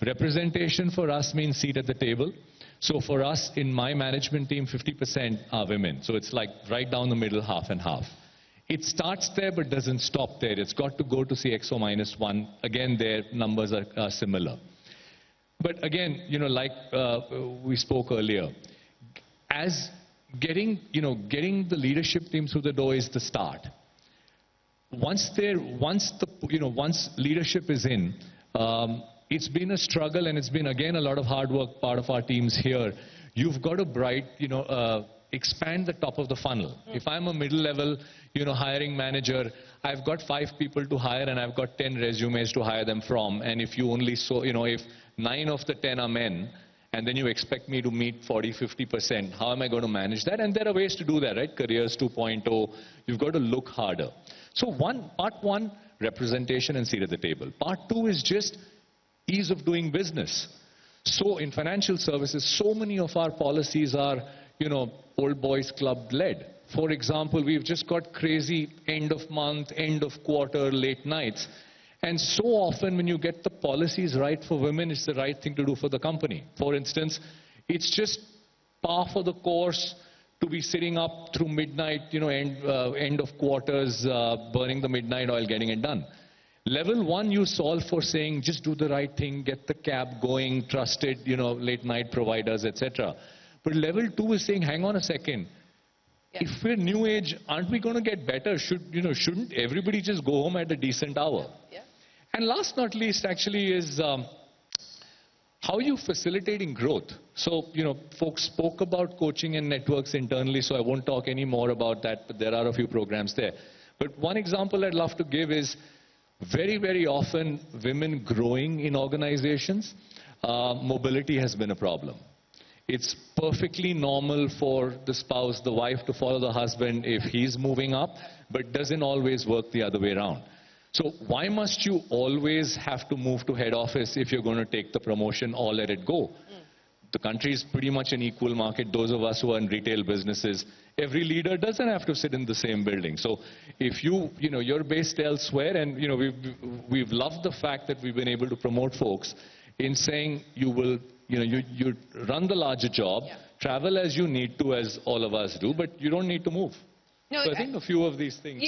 Speaker 7: Representation for us means seat at the table. So for us, in my management team, 50% are women. So it's like right down the middle, half and half. It starts there but doesn't stop there. It's got to go to CXO -1. Again, their numbers are similar. But again, like we spoke earlier, as getting the leadership team through the door is the start. Once leadership is in, it's been a struggle, and it's been, again, a lot of hard work, part of our teams here. You've got to expand the top of the funnel. If I'm a middle-level, hiring manager, I've got 5 people to hire, and I've got 10 resumes to hire them from. And if you only if 9 of the 10 are men, and then you expect me to meet 40–50%, how am I going to manage that? And there are ways to do that, right? Careers 2.0, you've got to look harder. So part one, representation and seat at the table. Part 2 is just ease of doing business. So in financial services, so many of our policies are, old boys club led. For example, we've just got crazy end of month, end of quarter, late nights. And so often when you get the policies right for women, it's the right thing to do for the company. For instance, it's just par for the course to be sitting up through midnight, end of quarters, burning the midnight oil, getting it done. Level 1, you solve for saying, just do the right thing, get the cab going, trusted, late night providers, etc. But level 2 is saying, hang on a second. If we're new age, aren't we going to get better? Shouldn't everybody just go home at a decent hour? Yeah. And last not least, actually, is how are you facilitating growth? So, folks spoke about coaching and networks internally, so I won't talk any more about that, but there are a few programs there. But one example I'd love to give is very, very often women growing in organizations, mobility has been a problem. It's perfectly normal for the spouse, the wife, to follow the husband if he's moving up, but doesn't always work the other way around. So why must you always have to move to head office if you're going to take the promotion or let it go? The country is pretty much an equal market. Those of us who are in retail businesses, every leader doesn't have to sit in the same building. So if you're based elsewhere, and we've loved the fact that we've been able to promote folks in saying you run the larger job, travel as you need to, as all of us do, but you don't need to move. No, so I think a few of these things.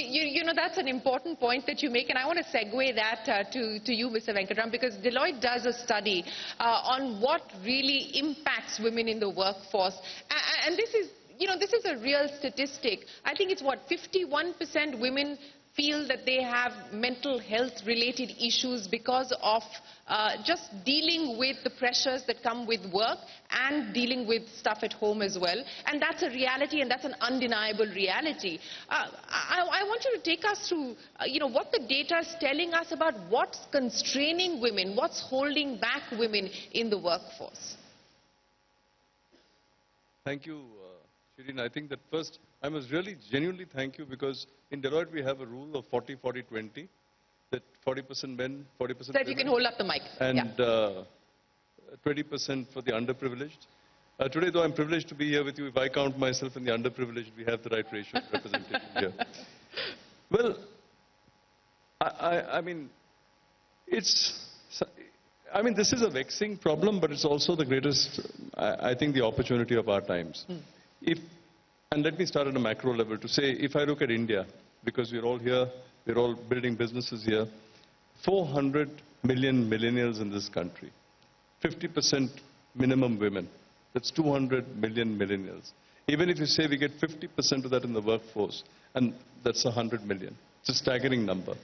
Speaker 16: That's an important point that you make, and I want to segue that to you, Mr. Venkatraman, because Deloitte does a study on what really impacts women in the workforce, and this is a real statistic. I think it's 51% women feel that they have mental health related issues because of just dealing with the pressures that come with work and dealing with stuff at home as well. And that's a reality, and that's an undeniable reality. I want you to take us through what the data is telling us about what's constraining women, what's holding back women in the workforce.
Speaker 6: Thank you, Shirin. I think that first, I must really genuinely thank you, because in Deloitte we have a rule of 40-40-20, that 40% men, 40% women.
Speaker 16: So if you can hold up the mic.
Speaker 6: And 20% for the underprivileged. Today, though, I'm privileged to be here with you. If I count myself in the underprivileged, we have the right ratio of representation here. Well, I mean, this is a vexing problem, but it's also the greatest, I think, the opportunity of our times. And let me start at a macro level to say, if I look at India, because we're all here, we're all building businesses here, 400 million millennials in this country, 50% minimum women. That's 200 million millennials. Even if you say we get 50% of that in the workforce, and that's 100 million. It's a staggering number.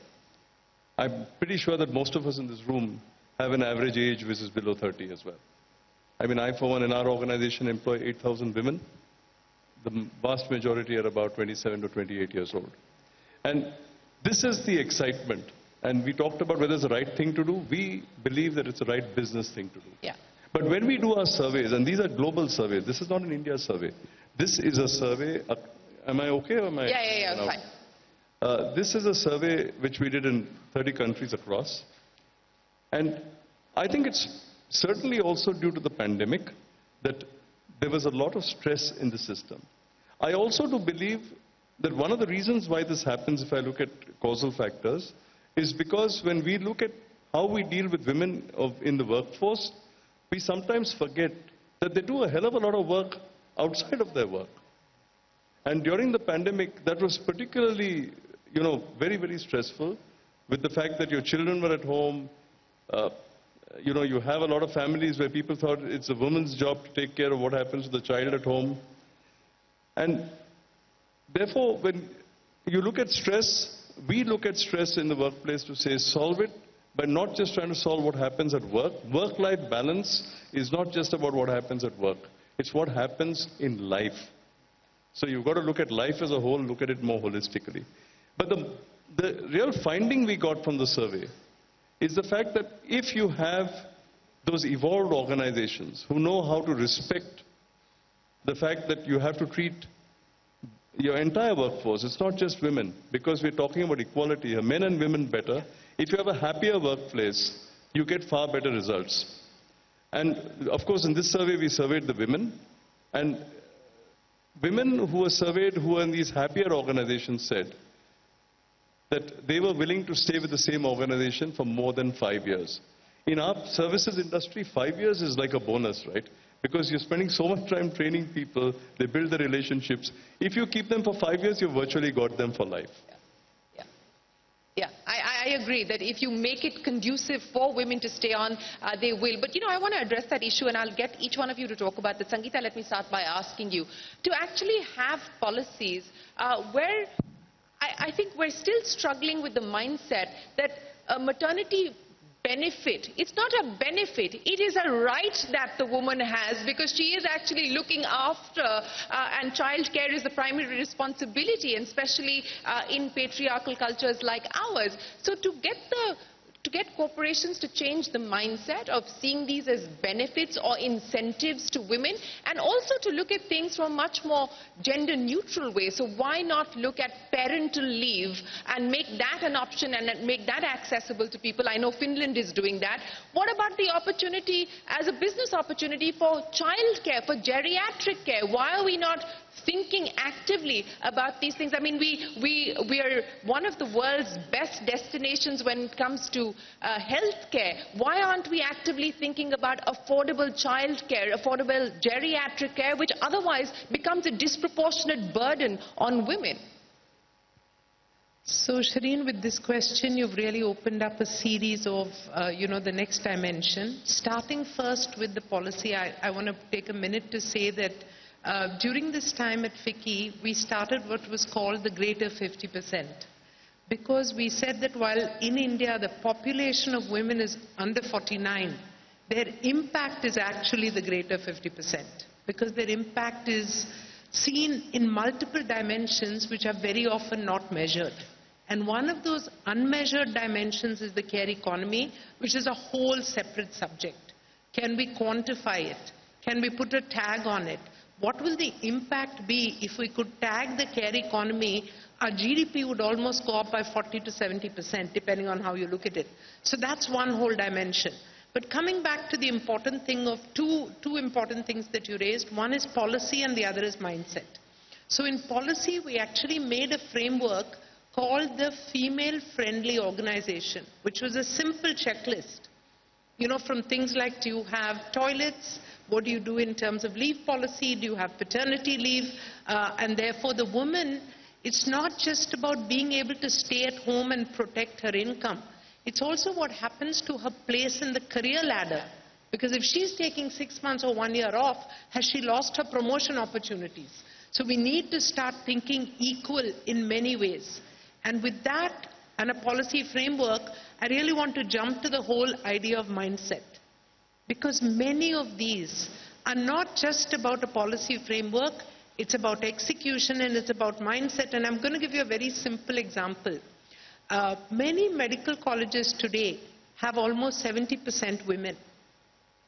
Speaker 6: I'm pretty sure that most of us in this room have an average age which is below 30 as well. I mean, I, for one, in our organization, employ 8,000 women. The vast majority are about 27 to 28 years old. And this is the excitement. And we talked about whether it's the right thing to do. We believe that it's the right business thing to do.
Speaker 16: Yeah.
Speaker 6: But when we do our surveys, and these are global surveys, this is not an India survey. This is a survey, am I okay or am I?
Speaker 16: Yeah, fine.
Speaker 6: This is a survey which we did in 30 countries across. And I think it's certainly also due to the pandemic that there was a lot of stress in the system. I also do believe that one of the reasons why this happens, if I look at causal factors, is because when we look at how we deal with women in the workforce, we sometimes forget that they do a hell of a lot of work outside of their work. And during the pandemic, that was particularly, very, very stressful with the fact that your children were at home. You have a lot of families where people thought it's a woman's job to take care of what happens to the child at home. And therefore, when you look at stress, we look at stress in the workplace to say solve it by not just trying to solve what happens at work. Work-life balance is not just about what happens at work. It's what happens in life. So you've got to look at life as a whole, look at it more holistically. But the real finding we got from the survey is the fact that if you have those evolved organizations who know how to respect the fact that you have to treat your entire workforce, it's not just women, because we're talking about equality, men and women better. If you have a happier workplace, you get far better results. And of course, in this survey, we surveyed the women. And women who were surveyed who were in these happier organizations said that they were willing to stay with the same organization for more than 5 years. In our services industry, 5 years is like a bonus, right? Because you're spending so much time training people, they build the relationships. If you keep them for 5 years, you've virtually got them for life.
Speaker 16: Yeah, I agree that if you make it conducive for women to stay on, they will. But, I want to address that issue, and I'll get each one of you to talk about that. Sangeeta, let me start by asking you to actually have policies where I think we're still struggling with the mindset that maternity benefit, it's not a benefit, it is a right that the woman has because she is actually looking after and childcare is the primary responsibility, and especially in patriarchal cultures like ours. So to get corporations to change the mindset of seeing these as benefits or incentives to women, and also to look at things from a much more gender neutral way. So why not look at parental leave and make that an option and make that accessible to people? I know Finland is doing that. What about the opportunity as a business opportunity for childcare, for geriatric care? Why are we not thinking actively about these things? I mean, we are one of the world's best destinations when it comes to health care. Why aren't we actively thinking about affordable childcare, affordable geriatric care, which otherwise becomes a disproportionate burden on women?
Speaker 13: So, Shireen, with this question, you've really opened up a series of, the next dimension. Starting first with the policy, I want to take a minute to say that during this time at FICCI, we started what was called the greater 50%. Because we said that while in India the population of women is under 49, their impact is actually the greater 50%. Because their impact is seen in multiple dimensions which are very often not measured. And one of those unmeasured dimensions is the care economy, which is a whole separate subject. Can we quantify it? Can we put a tag on it? What will the impact be if we could tag the care economy? Our GDP would almost go up by 40 to 70%, depending on how you look at it. So that's one whole dimension. But coming back to the important thing of two important things that you raised, one is policy and the other is mindset. So in policy, we actually made a framework called the Female Friendly Organization, which was a simple checklist. From things like, do you have toilets? What do you do in terms of leave policy? Do you have paternity leave? And therefore the woman, it's not just about being able to stay at home and protect her income. It's also what happens to her place in the career ladder. Because if she's taking 6 months or 1 year off, has she lost her promotion opportunities? So we need to start thinking equal in many ways. And with that and a policy framework, I really want to jump to the whole idea of mindset. Because many of these are not just about a policy framework, it's about execution and it's about mindset. And I'm going to give you a very simple example. Many medical colleges today have almost 70% women.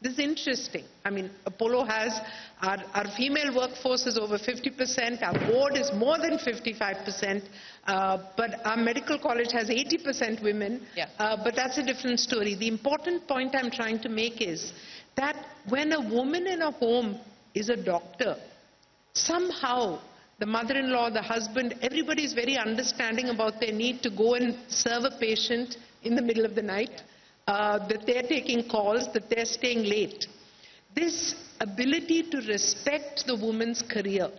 Speaker 13: This is interesting. I mean, Apollo has, our female workforce is over 50%, our board is more than 55%, but our medical college has 80% women, but that's a different story. The important point I'm trying to make is that when a woman in a home is a doctor, somehow the mother-in-law, the husband, everybody is very understanding about their need to go and serve a patient in the middle of the night. That they're taking calls, that they're staying late. This ability to respect the woman's career,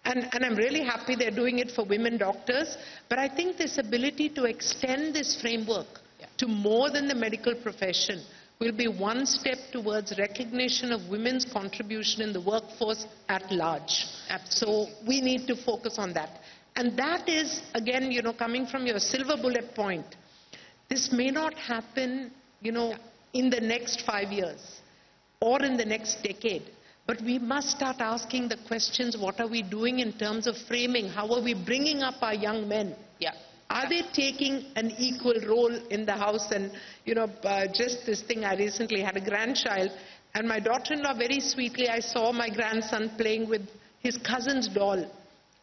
Speaker 13: and I'm really happy they're doing it for women doctors, but I think this ability to extend this framework to more than the medical profession will be one step towards recognition of women's contribution in the workforce at large. So we need to focus on that. And that is, again, coming from your silver bullet point, this may not happen, in the next 5 years or in the next decade. But we must start asking the questions, what are we doing in terms of framing? How are we bringing up our young men? Are they taking an equal role in the house? And, just this thing, I recently had a grandchild, and my daughter-in-law, very sweetly, I saw my grandson playing with his cousin's doll.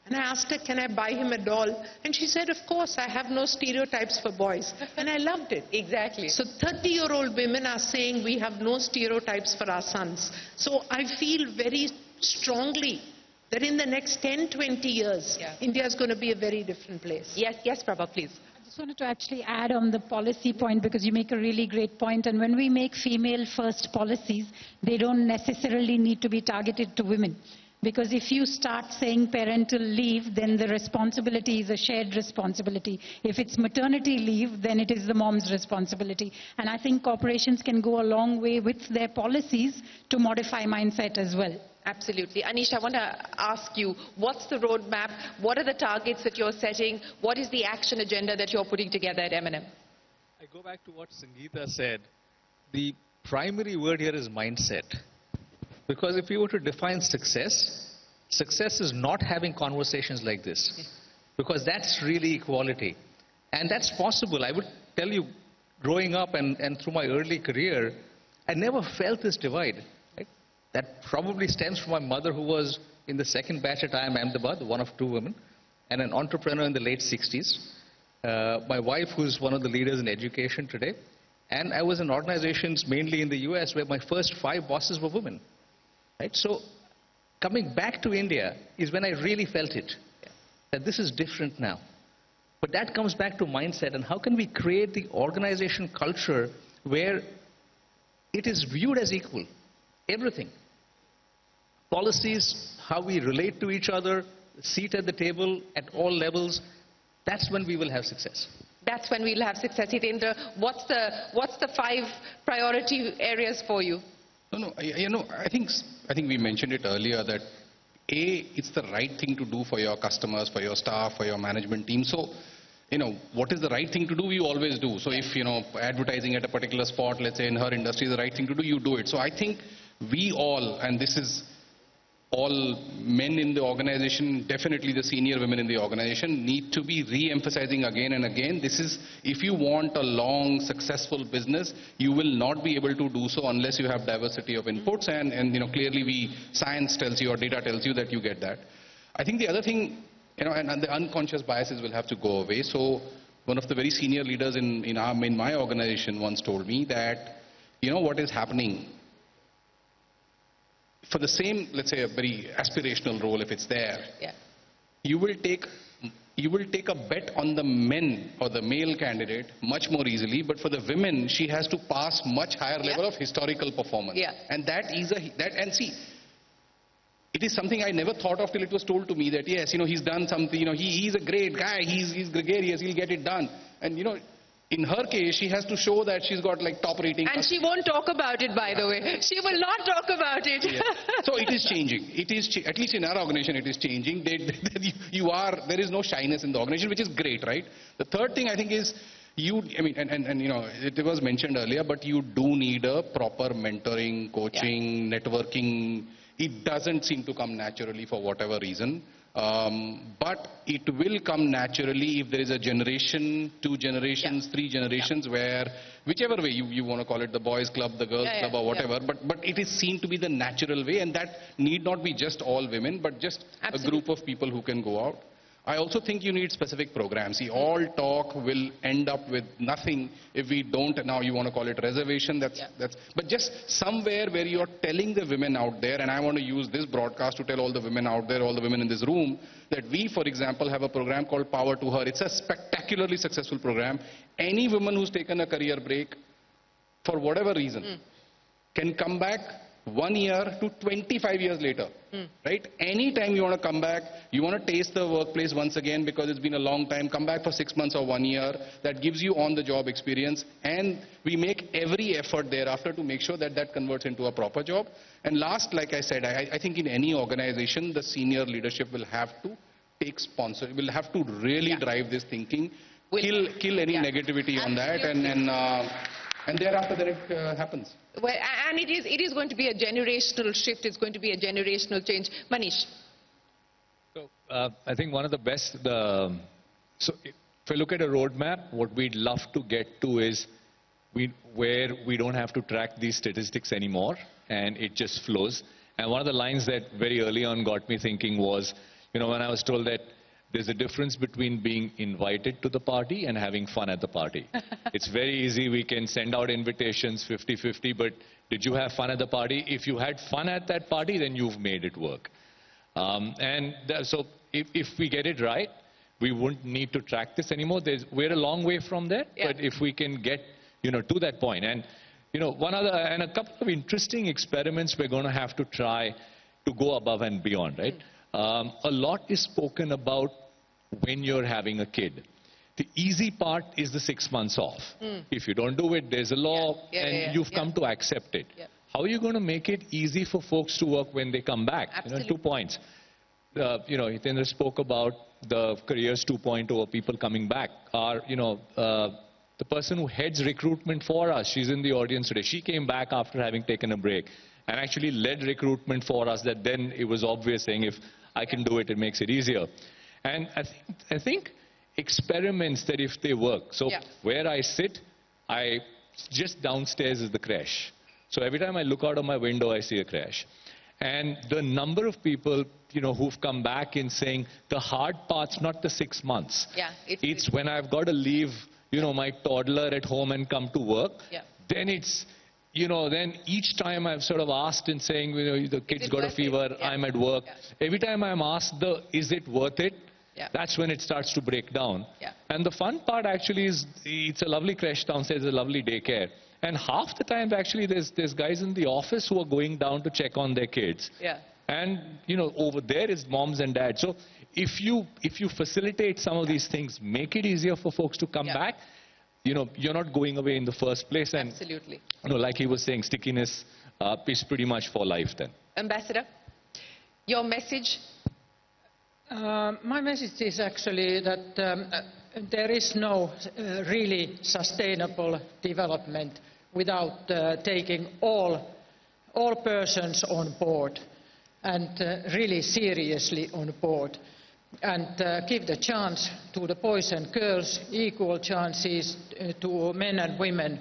Speaker 13: And I asked her, can I buy him a doll? And she said, of course, I have no stereotypes for boys. And I loved it. Exactly. So 30-year-old women are saying we have no stereotypes for our sons. So I feel very strongly that in the next 10, 20 years, India is going to be a very different place.
Speaker 16: Yes, Prabha, please.
Speaker 17: I just wanted to actually add on the policy point, because you make a really great point. And when we make female-first policies, they don't necessarily need to be targeted to women. Because if you start saying parental leave, then the responsibility is a shared responsibility. If it's maternity leave, then it is the mom's responsibility. And I think corporations can go a long way with their policies to modify mindset as well.
Speaker 16: Absolutely. Anish, I want to ask you, what's the roadmap? What are the targets that you're setting? What is the action agenda that you're putting together at M&M?
Speaker 15: I go back to what Sangeeta said. The primary word here is mindset. Because if you were to define success, success is not having conversations like this. Because that's really equality. And that's possible. I would tell you, growing up and through my early career, I never felt this divide. Right? That probably stems from my mother, who was in the second batch at IIM Ahmedabad, one of two women, and an entrepreneur in the late 60s. My wife, who's one of the leaders in education today. And I was in organizations mainly in the US where my first 5 bosses were women. Right? So coming back to India is when I really felt it, that this is different now. But that comes back to mindset, and how can we create the organization culture where it is viewed as equal, everything. Policies, how we relate to each other, seat at the table at all levels, that's when we will have success.
Speaker 16: That's when we'll have success. Hitendra, what's the 5 priority areas for you?
Speaker 18: No, I think we mentioned it earlier that it's the right thing to do for your customers, for your staff, for your management team. So, what is the right thing to do, you always do. So if, advertising at a particular spot, let's say in her industry, is the right thing to do, you do it. So I think we all, and this is all men in the organization, definitely the senior women in the organization, need to be re-emphasizing again and again. This is, if you want a long, successful business, you will not be able to do so unless you have diversity of inputs, and clearly science tells you or data tells you that you get that. I think the other thing, and the unconscious biases will have to go away. So one of the very senior leaders in my organization once told me that, what is happening, for the same, let's say, a very aspirational role, if it's there, you will take a bet on the men or the male candidate much more easily, but for the women, she has to pass much higher level of historical performance. And and see, it is something I never thought of till it was told to me that, yes, he's done something, he's a great guy, he's gregarious, he'll get it done. And, In her case, she has to show that she's got like top rating.
Speaker 16: And she won't talk about it, by the way. She will not talk about it.
Speaker 18: Yeah. So it is changing. It is, at least in our organization, it is changing. There is no shyness in the organization, which is great, right? The third thing I think is, it was mentioned earlier, but you do need a proper mentoring, coaching, networking. It doesn't seem to come naturally for whatever reason. But it will come naturally if there is a generation, 2 generations, 3 generations, where whichever way you want to call it, the boys club, the girls club, or whatever, but it is seen to be the natural way, and that need not be just all women, but just a group of people who can go out. I also think you need specific programs. See, all talk will end up with nothing if we don't, now you want to call it reservation, but just somewhere where you're telling the women out there, and I want to use this broadcast to tell all the women out there, all the women in this room, that we, for example, have a program called Power to Her. It's a spectacularly successful program. Any woman who's taken a career break, for whatever reason, can come back 1 year to 25 years later, right? Anytime you want to come back, you want to taste the workplace once again because it's been a long time, come back for 6 months or 1 year. That gives you on-the-job experience, and we make every effort thereafter to make sure that that converts into a proper job. And last, like I said, I think in any organization, the senior leadership will have to take sponsor, will have to really drive this thinking, kill any negativity on that, and thereafter that it happens.
Speaker 16: Well, and it is going to be a generational shift. It's going to be a generational change. Manish.
Speaker 7: So I think one of the best, so if we look at a roadmap, what we'd love to get to is where we don't have to track these statistics anymore, and it just flows. And one of the lines that very early on got me thinking was, when I was told that there's a difference between being invited to the party and having fun at the party. It's very easy. We can send out invitations 50-50, but did you have fun at the party? If you had fun at that party, then you've made it work. So if we get it right, we wouldn't need to track this anymore. We're a long way from there, but if we can get to that point. And a couple of interesting experiments we're going to have to try to go above and beyond, right? A lot is spoken about when you're having a kid. The easy part is the 6 months off. If you don't do it, there's a law, and you've come to accept it. How are you going to make it easy for folks to work when they come back? 2 points. Hitendra spoke about the careers 2.0 or people coming back. The person who heads recruitment for us, she's in the audience today. She came back after having taken a break and actually led recruitment for us, that then it was obvious, saying if I can do it, it makes it easier. And I think experiments that if they work, so where I sit, just downstairs is the crash. So every time I look out of my window, I see a crash. And the number of people, who've come back in saying the hard part's not the 6 months. It's when I've got to leave, my toddler at home and come to work. Then it's, then each time I've sort of asked and saying, the kid's got a fever, I'm at work. Every time I'm asked is it worth it? That's when it starts to break down. And the fun part actually is, it's a lovely creche downstairs, a lovely daycare. And half the time actually there's guys in the office who are going down to check on their kids. And, over there is moms and dads. So if you facilitate some of these things, make it easier for folks to come back, you're not going away in the first place. And,
Speaker 16: absolutely.
Speaker 7: Like he was saying, stickiness is pretty much for life then.
Speaker 16: Ambassador, your message?
Speaker 14: My message is actually that there is no really sustainable development without taking all persons on board and really seriously on board, and give the chance to the boys and girls, equal chances to men and women.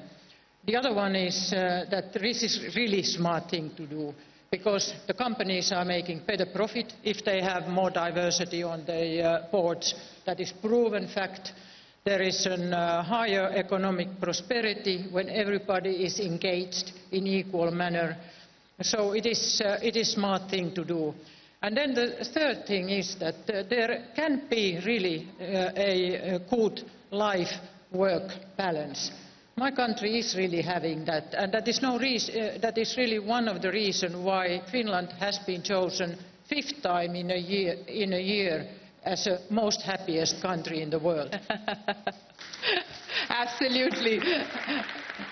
Speaker 14: The other one is that this is really smart thing to do, because the companies are making better profit if they have more diversity on their boards. That is proven fact. There is a higher economic prosperity when everybody is engaged in equal manner. So it is a smart thing to do. And then the third thing is that there can be really a good life-work balance. My country is really having that, and that is really one of the reasons why Finland has been chosen 5th time in a year as the most happiest country in the world.
Speaker 16: Absolutely.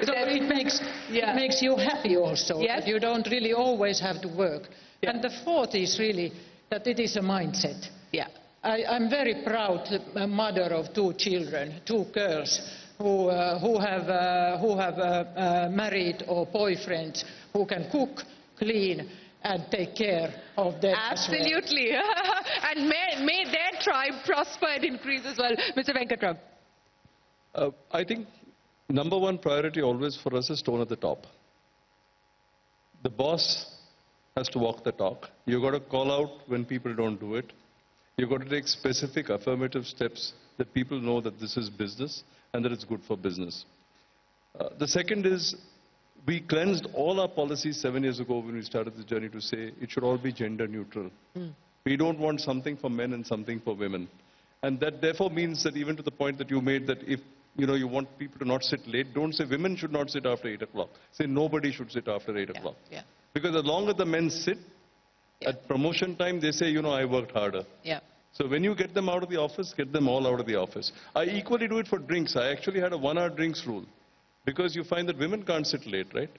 Speaker 14: So it makes you happy also, that you don't really always have to work. And the fourth is really that it is a mindset.
Speaker 16: Yeah.
Speaker 14: I'm very proud mother of 2 children, 2 girls, who have married or boyfriends who can cook, clean, and take care of them.
Speaker 16: Absolutely. As well. And may their tribe prosper and increase as well. Mr. Venkatraman.
Speaker 6: I think number one priority always for us is tone at the top. The boss has to walk the talk. You've got to call out when people don't do it. You've got to take specific affirmative steps that people know that this is business and that it's good for business. The second is, we cleansed all our policies 7 years ago when we started the journey to say it should all be gender neutral. We don't want something for men and something for women. And that therefore means that even to the point that you made, that if you want people to not sit late, don't say women should not sit after 8 o'clock. Say nobody should sit after 8 o'clock. Because the longer the men sit, at promotion time, they say, I worked harder. So when you get them out of the office, get them all out of the office. I equally do it for drinks. I actually had a 1-hour drinks rule. Because you find that women can't sit late, right?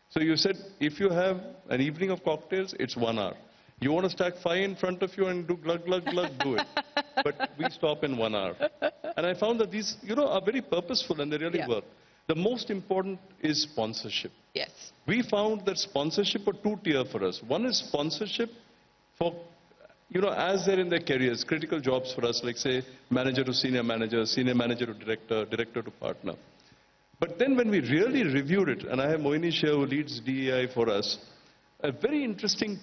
Speaker 6: So you said, if you have an evening of cocktails, it's 1 hour. You want to stack 5 in front of you and do glug, glug, glug, do it. But we stop in 1 hour. And I found that these, are very purposeful and they really work. The most important is sponsorship.
Speaker 16: Yes.
Speaker 6: We found that sponsorship are 2-tier for us. One is sponsorship for, as they're in their careers, critical jobs for us, like say, manager to senior manager to director, director to partner. But then when we really reviewed it, and I have Moini Shah who leads DEI for us, a very interesting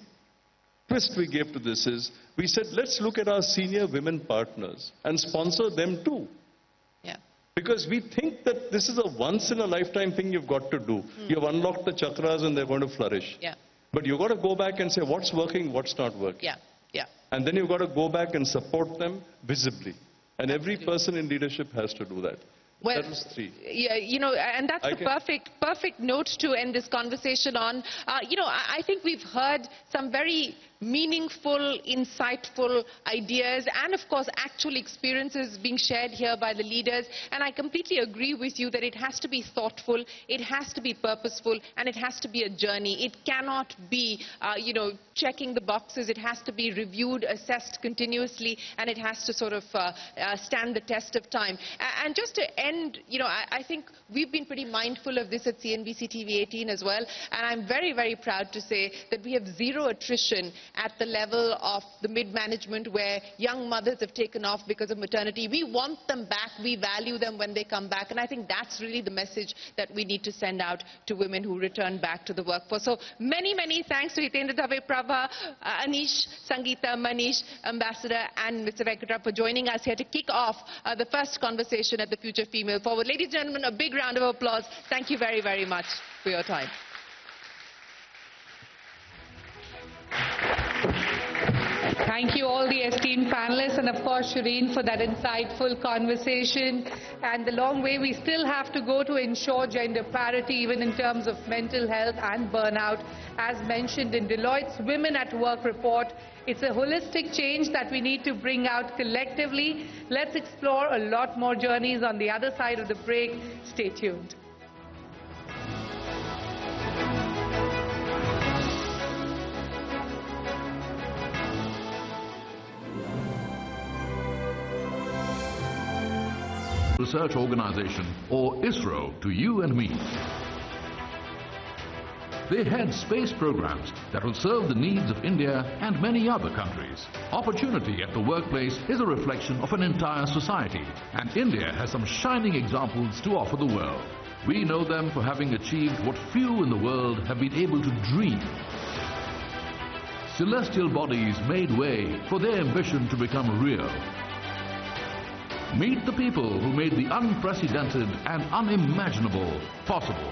Speaker 6: twist we gave to this is, we said, let's look at our senior women partners and sponsor them too. Because we think that this is a once-in-a-lifetime thing you've got to do. You've unlocked the chakras and they're going to flourish. But you've got to go back and say what's working, what's not working. And then you've got to go back and support them visibly. And every person in leadership has to do that.
Speaker 16: Well,
Speaker 6: that was 3.
Speaker 16: And that's the perfect note to end this conversation on. I think we've heard some very meaningful, insightful ideas and, of course, actual experiences being shared here by the leaders. And I completely agree with you that it has to be thoughtful, it has to be purposeful, and it has to be a journey. It cannot be, checking the boxes. It has to be reviewed, assessed continuously, and it has to sort of stand the test of time. And just to end, I think we've been pretty mindful of this at CNBC-TV18 as well. And I'm very, very proud to say that we have 0 attrition at the level of the mid-management where young mothers have taken off because of maternity. We want them back. We value them when they come back. And I think that's really the message that we need to send out to women who return back to the workforce. So many, many thanks to Hitendra Dave, Prabha, Anish, Sangeeta, Manish, Ambassador, and Mr. Venkatraman for joining us here to kick off the first conversation at the Future Female Forward. Ladies and gentlemen, a big round of applause. Thank you very, very much for your time.
Speaker 10: Thank you all the esteemed panelists and of course Shireen for that insightful conversation, and the long way we still have to go to ensure gender parity even in terms of mental health and burnout. As mentioned in Deloitte's Women at Work report, it's a holistic change that we need to bring out collectively. Let's explore a lot more journeys on the other side of the break. Stay tuned.
Speaker 12: Research Organization, or ISRO, to you and me. They head space programs that will serve the needs of India and many other countries. Opportunity at the workplace is a reflection of an entire society, and India has some shining examples to offer the world. We know them for having achieved what few in the world have been able to dream. Celestial bodies made way for their ambition to become real. Meet the people who made the unprecedented and unimaginable possible.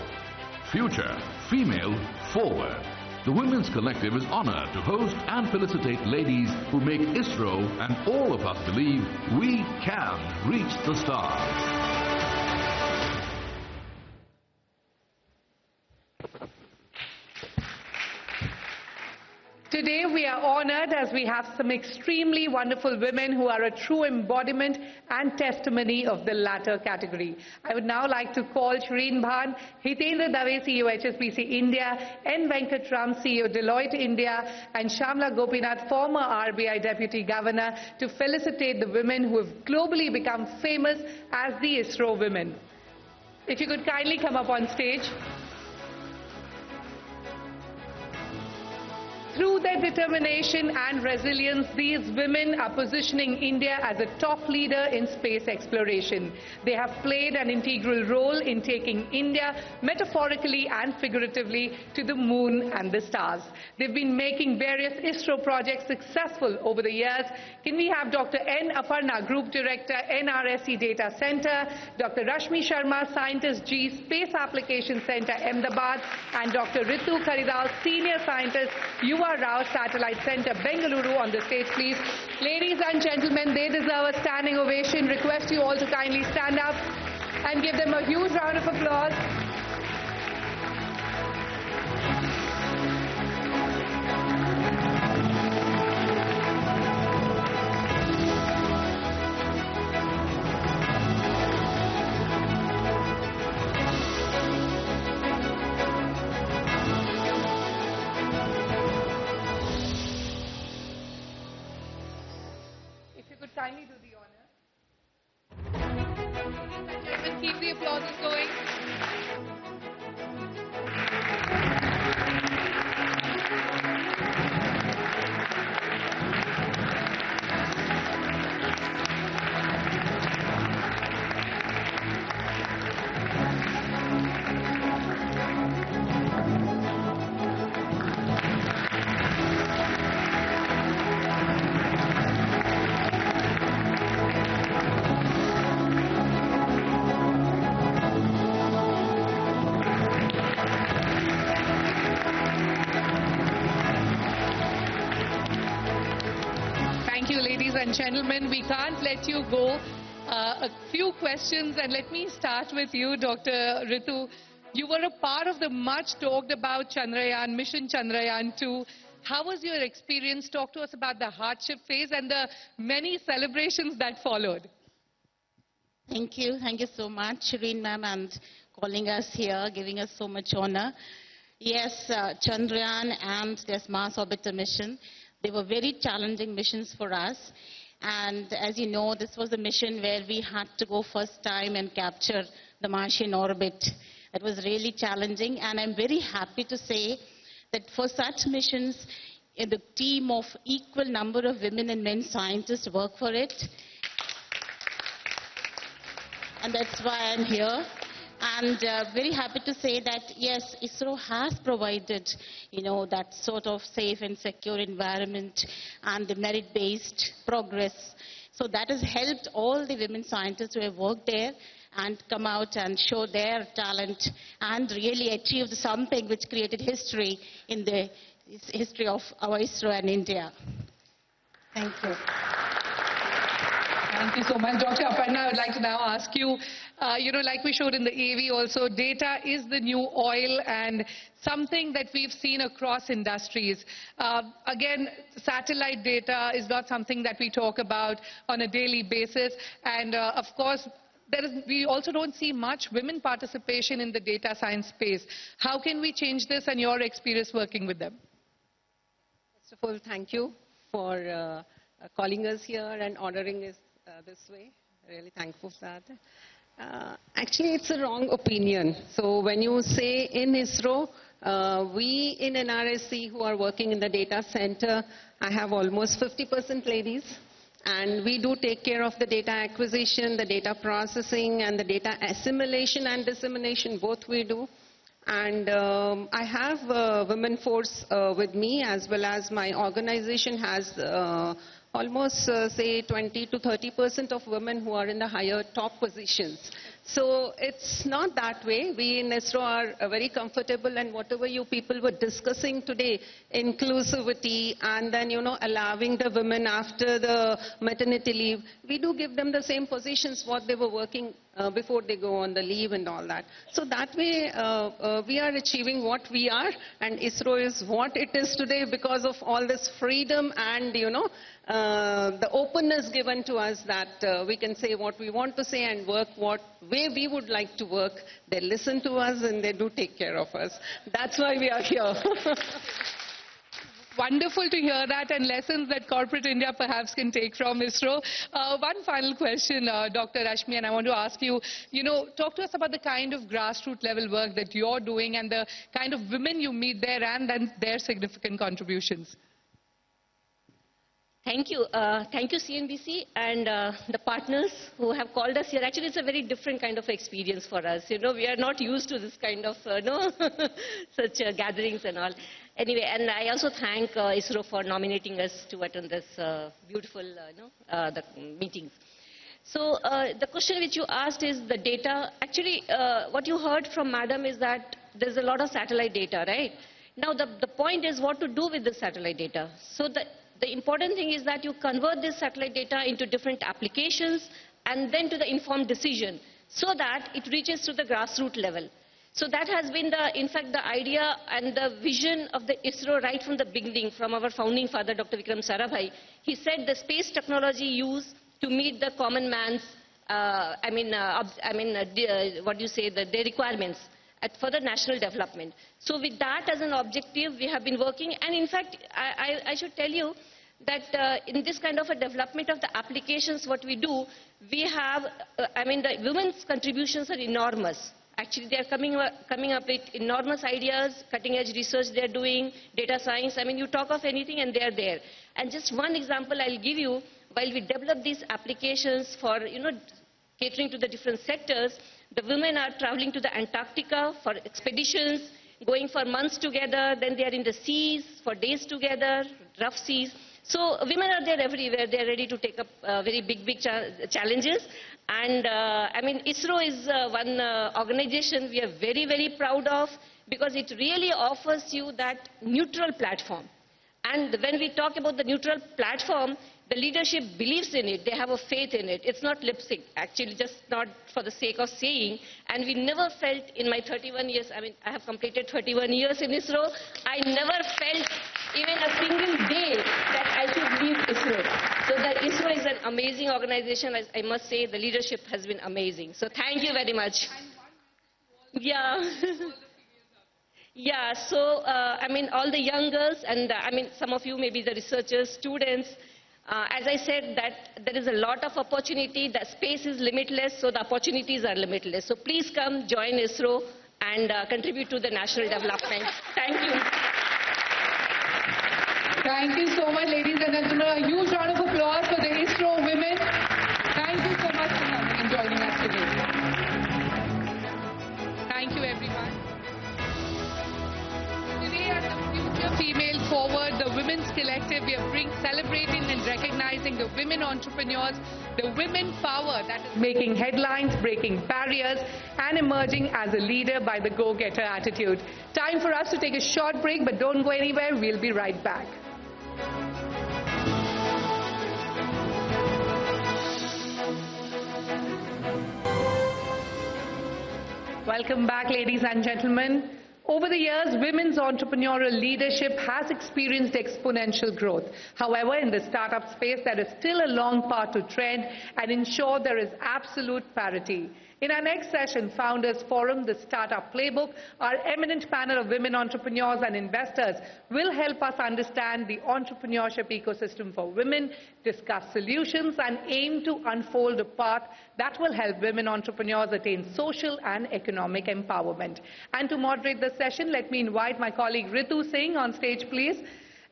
Speaker 12: Future Female Forward. The Women's Collective is honored to host and felicitate ladies who make ISRO and all of us believe we can reach the stars.
Speaker 10: Today we are honored as we have some extremely wonderful women who are a true embodiment and testimony of the latter category. I would now like to call Shireen Bhan, Hitendra Dave, CEO HSBC India, N. Venkatram, CEO Deloitte India, and Shamla Gopinath, former RBI Deputy Governor, to felicitate the women who have globally become famous as the ISRO women. If you could kindly come up on stage. Through their determination and resilience, these women are positioning India as a top leader in space exploration. They have played an integral role in taking India, metaphorically and figuratively, to the moon and the stars. They've been making various ISRO projects successful over the years. Can we have Dr. N. Aparna, Group Director, NRSE Data Center, Dr. Rashmi Sharma, Scientist G, Space Application Center, Ahmedabad, and Dr. Ritu Karidal, Senior Scientist, Yuva Rao Satellite Center, Bengaluru, on the stage, please. Ladies and gentlemen, they deserve a standing ovation. Request you all to kindly stand up and give them a huge round of applause. Kindly do the honor. Ladies and gentlemen, keep the applause going. Gentlemen, we can't let you go. A few questions, and let me start with you, Dr. Ritu. You were a part of the much talked about Chandrayaan, Mission Chandrayaan 2. How was your experience? Talk to us about the hardship phase and the many celebrations that followed.
Speaker 19: Thank you so much, Shireen ma'am, and calling us here, giving us so much honor. Yes, Chandrayaan and this Mars Orbiter mission, they were very challenging missions for us. And as you know, this was a mission where we had to go first time and capture the Martian orbit. It was really challenging, and I'm very happy to say that for such missions, the team of equal number of women and men scientists work for it. And that's why I'm here. And very happy to say that, yes, ISRO has provided, that sort of safe and secure environment and the merit-based progress. So that has helped all the women scientists who have worked there and come out and show their talent and really achieved something which created history in the history of our ISRO and India. Thank you.
Speaker 10: Thank you so much. Dr. Aparna, I would like to now ask you, like we showed in the AV also, data is the new oil and something that we've seen across industries. Again, satellite data is not something that we talk about on a daily basis. And of course, we also don't see much women participation in the data science space. How can we change this and your experience working with them?
Speaker 20: First of all, thank you for calling us here and honoring us this way. Really thankful for that. Actually, it's a wrong opinion. So when you say in ISRO, we in NRSE who are working in the data center, I have almost 50% ladies. And we do take care of the data acquisition, the data processing, and the data assimilation and dissemination, both we do. And I have a women force with me, as well as my organization has almost say 20 to 30% of women who are in the higher top positions. So it's not that way. We in ISRO are very comfortable, and whatever you people were discussing today, inclusivity and then, allowing the women after the maternity leave, we do give them the same positions what they were working before they go on the leave and all that. So that way, we are achieving what we are, and ISRO is what it is today because of all this freedom and, the openness given to us that we can say what we want to say and work what way we would like to work. They listen to us and they do take care of us. That's why we are here.
Speaker 10: Wonderful to hear that, and lessons that corporate India perhaps can take from ISRO. One final question, Dr. Rashmi, and I want to ask you, talk to us about the kind of grassroots level work that you're doing and the kind of women you meet there and then their significant contributions.
Speaker 21: Thank you. Thank you, CNBC, and the partners who have called us here. Actually, it's a very different kind of experience for us. We are not used to this kind of, such gatherings and all. Anyway, and I also thank ISRO for nominating us to attend this beautiful the meetings. So the question which you asked is the data. Actually, what you heard from Madam is that there's a lot of satellite data, right? Now, the point is what to do with the satellite data. So the important thing is that you convert this satellite data into different applications and then to the informed decision so that it reaches to the grassroots level. So that has been, in fact, the idea and the vision of the ISRO right from the beginning, from our founding father, Dr. Vikram Sarabhai. He said the space technology used to meet the common man's, their requirements for the national development. So with that as an objective, we have been working. And in fact, I should tell you that in this kind of a development of the applications, what we do, we have, the women's contributions are enormous. Actually, they are coming up with enormous ideas, cutting-edge research they are doing, data science. You talk of anything and they are there. And just one example I'll give you. While we develop these applications for, catering to the different sectors, the women are traveling to the Antarctica for expeditions, going for months together. Then they are in the seas for days together, rough seas. So women are there everywhere. They are ready to take up very big challenges. And ISRO is one organization we are very, very proud of because it really offers you that neutral platform. And when we talk about the neutral platform, the leadership believes in it. They have a faith in it. It's not lip sync, actually, just not for the sake of saying. And we never felt in my 31 years, I have completed 31 years in ISRO, I never felt even a single day that I should leave ISRO. So the ISRO is an amazing organization. I must say the leadership has been amazing. So thank you very much. Yeah. Yeah, so all the young girls and some of you may be the researchers, students. As I said, that there is a lot of opportunity. The space is limitless, so the opportunities are limitless. So please come join ISRO and contribute to the national development. Thank you.
Speaker 10: Thank you so much, ladies and gentlemen. A huge round of applause for the ISRO women. Thank you so much for coming and joining us today. Thank you, everyone. Today at the Future Female Forward, the Women's Collective, we are celebrating and recognizing the women entrepreneurs, the women power that is making headlines, breaking barriers, and emerging as a leader by the go-getter attitude. Time for us to take a short break, but don't go anywhere. We'll be right back. Welcome back, ladies and gentlemen. Over the years, women's entrepreneurial leadership has experienced exponential growth. However, in the startup space, there is still a long path to tread and ensure there is absolute parity. In our next session, Founders Forum, the Startup Playbook, our eminent panel of women entrepreneurs and investors will help us understand the entrepreneurship ecosystem for women, discuss solutions, and aim to unfold a path that will help women entrepreneurs attain social and economic empowerment. And to moderate the session, let me invite my colleague Ritu Singh on stage, please.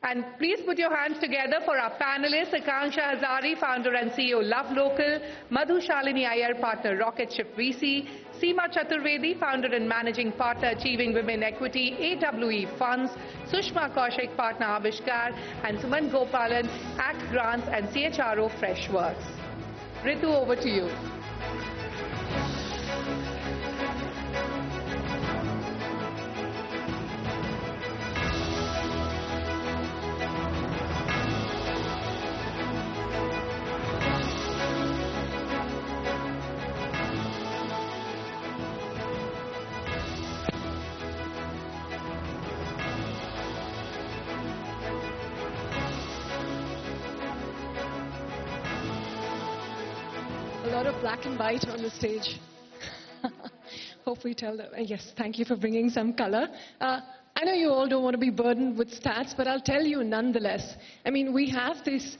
Speaker 10: And please put your hands together for our panelists, Akanksha Hazari, founder and CEO, Love Local, Madhu Shalini Iyer, partner, Rocket Ship VC, Seema Chaturvedi, founder and managing partner, Achieving Women Equity, AWE Funds, Sushma Kaushik, partner, Avishkar, and Suman Gopalan, ACT Grants and CHRO Freshworks. Ritu, over to you.
Speaker 3: lot of black and white on the stage. Hope we tell them. Yes, thank you for bringing some color. I know you all don't want to be burdened with stats, but I'll tell you nonetheless. I mean, we have this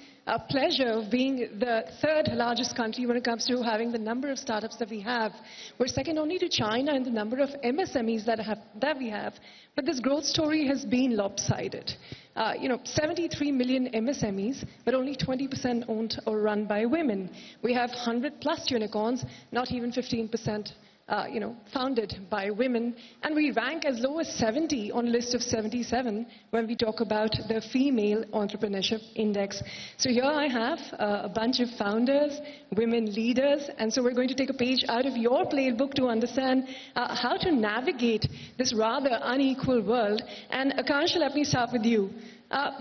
Speaker 3: pleasure of being the third largest country when it comes to having the number of startups that we have. We're second only to China in the number of MSMEs that we have. But this growth story has been lopsided. 73 million MSMEs, but only 20% owned or run by women. We have 100+ unicorns, not even 15% founded by women, and we rank as low as 70 on a list of 77 when we talk about the Female Entrepreneurship Index. So here I have a bunch of founders, women leaders, and so we're going to take a page out of your playbook to understand how to navigate this rather unequal world. And Akansha, let me start with you. All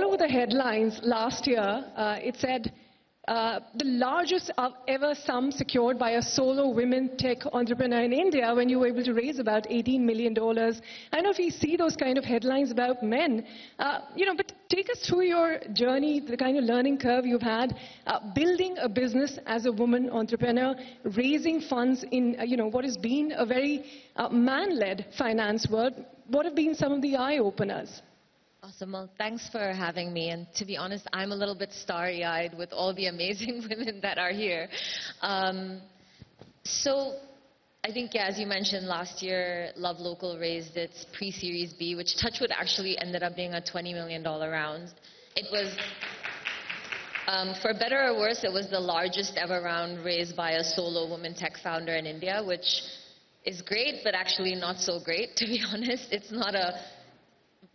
Speaker 3: over the headlines last year, it said, the largest ever sum secured by a solo women tech entrepreneur in India when you were able to raise about $18 million. I know if you see those kind of headlines about men, but take us through your journey, the kind of learning curve you've had, building a business as a woman entrepreneur, raising funds in what has been a very man-led finance world. What have been some of the eye-openers?
Speaker 9: Awesome. Well, thanks for having me. And to be honest, I'm a little bit starry-eyed with all the amazing women that are here. So I think, yeah, as you mentioned, last year, Love Local raised its pre-Series B, which touchwood actually ended up being a $20 million round. It was, for better or worse, it was the largest ever round raised by a solo woman tech founder in India, which is great, but actually not so great, to be honest. It's not a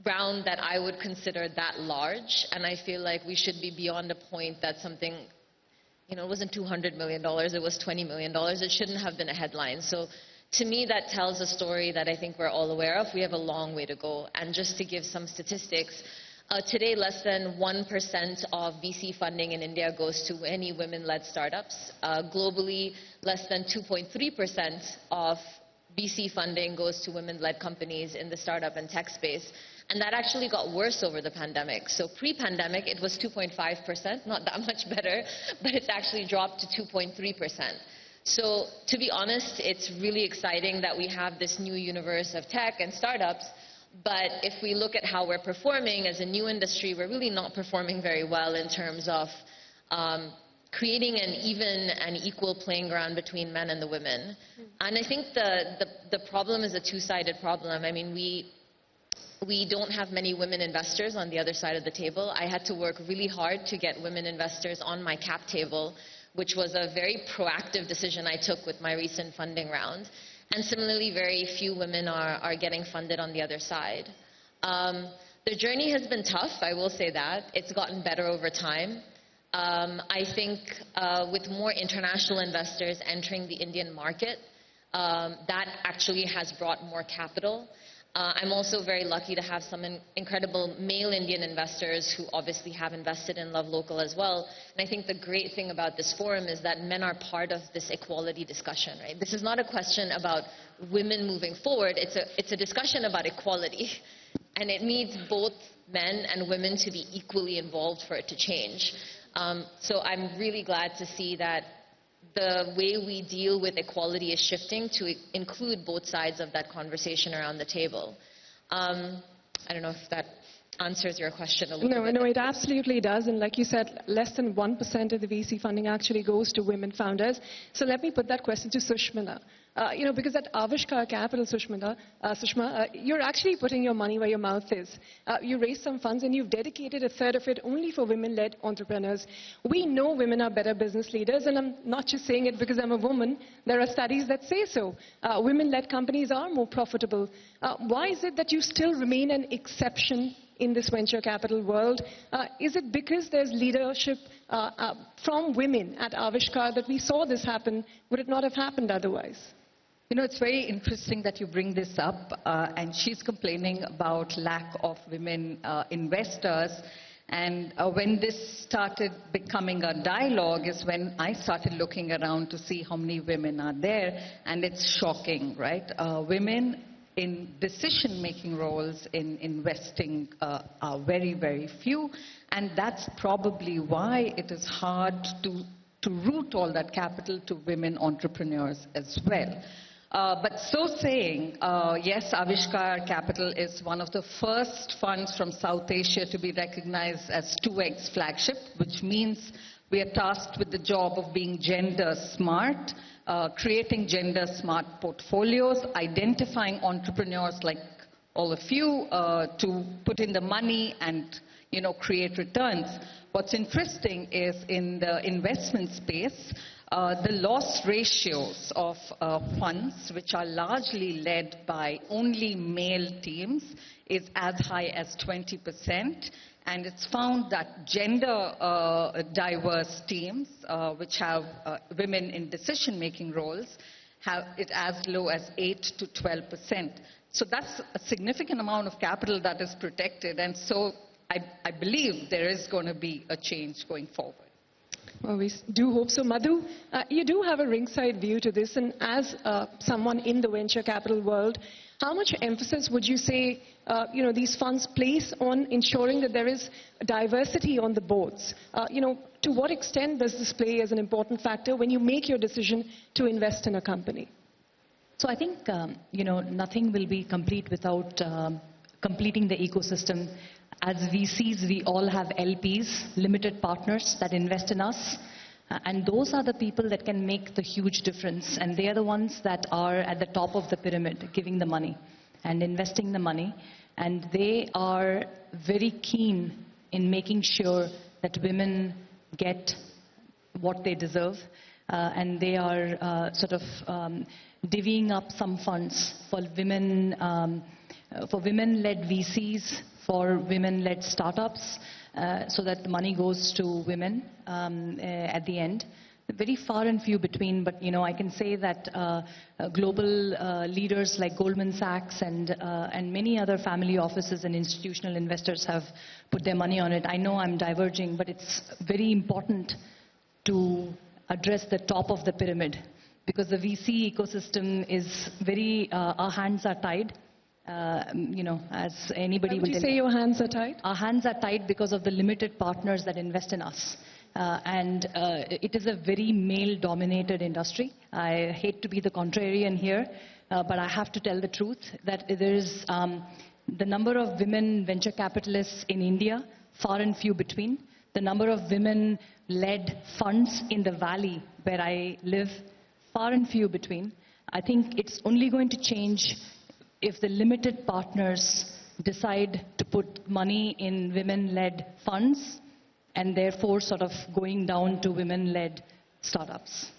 Speaker 9: round that I would consider that large, and I feel like we should be beyond a point that something, it wasn't $200 million, it was $20 million. It shouldn't have been a headline. So to me, that tells a story that I think we're all aware of. We have a long way to go. And just to give some statistics, today less than 1% of VC funding in India goes to any women-led startups. Globally, less than 2.3% of VC funding goes to women-led companies in the startup and tech space. And that actually got worse over the pandemic. So pre-pandemic, it was 2.5%, not that much better, but it's actually dropped to 2.3%. So to be honest, it's really exciting that we have this new universe of tech and startups, but if we look at how we're performing as a new industry, we're really not performing very well in terms of creating an even and equal playing ground between men and the women. And I think the problem is a two-sided problem. I mean, we don't have many women investors on the other side of the table. I had to work really hard to get women investors on my cap table, which was a very proactive decision I took with my recent funding round. And similarly, very few women are getting funded on the other side. The journey has been tough, I will say that. It's gotten better over time. I think with more international investors entering the Indian market, that actually has brought more capital. I'm also very lucky to have some incredible male Indian investors who obviously have invested in Love Local as well. And I think the great thing about this forum is that men are part of this equality discussion, right? This is not a question about women moving forward. It's a discussion about equality. And it needs both men and women to be equally involved for it to change. So I'm really glad to see that the way we deal with equality is shifting to include both sides of that conversation around the table. I don't know if that answers your question a little bit.
Speaker 3: No, it absolutely does. And like you said, less than 1% of the VC funding actually goes to women founders. So let me put that question to Sushmita. Because at Avishkar Capital, Sushma, you're actually putting your money where your mouth is. You raised some funds and you've dedicated a third of it only for women-led entrepreneurs. We know women are better business leaders, and I'm not just saying it because I'm a woman. There are studies that say so. Women-led companies are more profitable. Why is it that you still remain an exception in this venture capital world? Is it because there's leadership from women at Avishkar that we saw this happen? Would it not have happened otherwise?
Speaker 2: It's very interesting that you bring this up, and she's complaining about lack of women investors. And when this started becoming a dialogue is when I started looking around to see how many women are there, and it's shocking, right? Women in decision-making roles in investing are very, very few, and that's probably why it is hard to to route all that capital to women entrepreneurs as well. But so saying, yes, Avishkar Capital is one of the first funds from South Asia to be recognized as 2X flagship, which means we are tasked with the job of being gender smart, creating gender smart portfolios, identifying entrepreneurs like all of you to put in the money and create returns. What's interesting is in the investment space, the loss ratios of funds, which are largely led by only male teams, is as high as 20%. And it's found that gender diverse teams, which have women in decision-making roles, have it as low as 8 to 12%. So that's a significant amount of capital that is protected. And so I believe there is going to be a change going forward.
Speaker 3: Well, we do hope so. Madhu, you do have a ringside view to this, and as someone in the venture capital world, how much emphasis would you say these funds place on ensuring that there is diversity on the boards? To what extent does this play as an important factor when you make your decision to invest in a company?
Speaker 1: So I think, nothing will be complete without completing the ecosystem. As VCs, we all have LPs, limited partners that invest in us. And those are the people that can make the huge difference. And they are the ones that are at the top of the pyramid, giving the money and investing the money. And they are very keen in making sure that women get what they deserve. And they are divvying up some funds for women-led VCs, for women-led startups, so that the money goes to women at the end. Very far and few between, but I can say that global leaders like Goldman Sachs and many other family offices and institutional investors have put their money on it. I know I'm diverging, but it's very important to address the top of the pyramid, because the VC ecosystem is very, our hands are tied. As anybody will tell you.
Speaker 3: Would you say your hands are tied?
Speaker 1: Our hands are tied because of the limited partners that invest in us. It is a very male-dominated industry. I hate to be the contrarian here, but I have to tell the truth that there is the number of women venture capitalists in India, far and few between. The number of women-led funds in the valley where I live, far and few between. I think it's only going to change if the limited partners decide to put money in women-led funds and therefore sort of going down to women-led startups.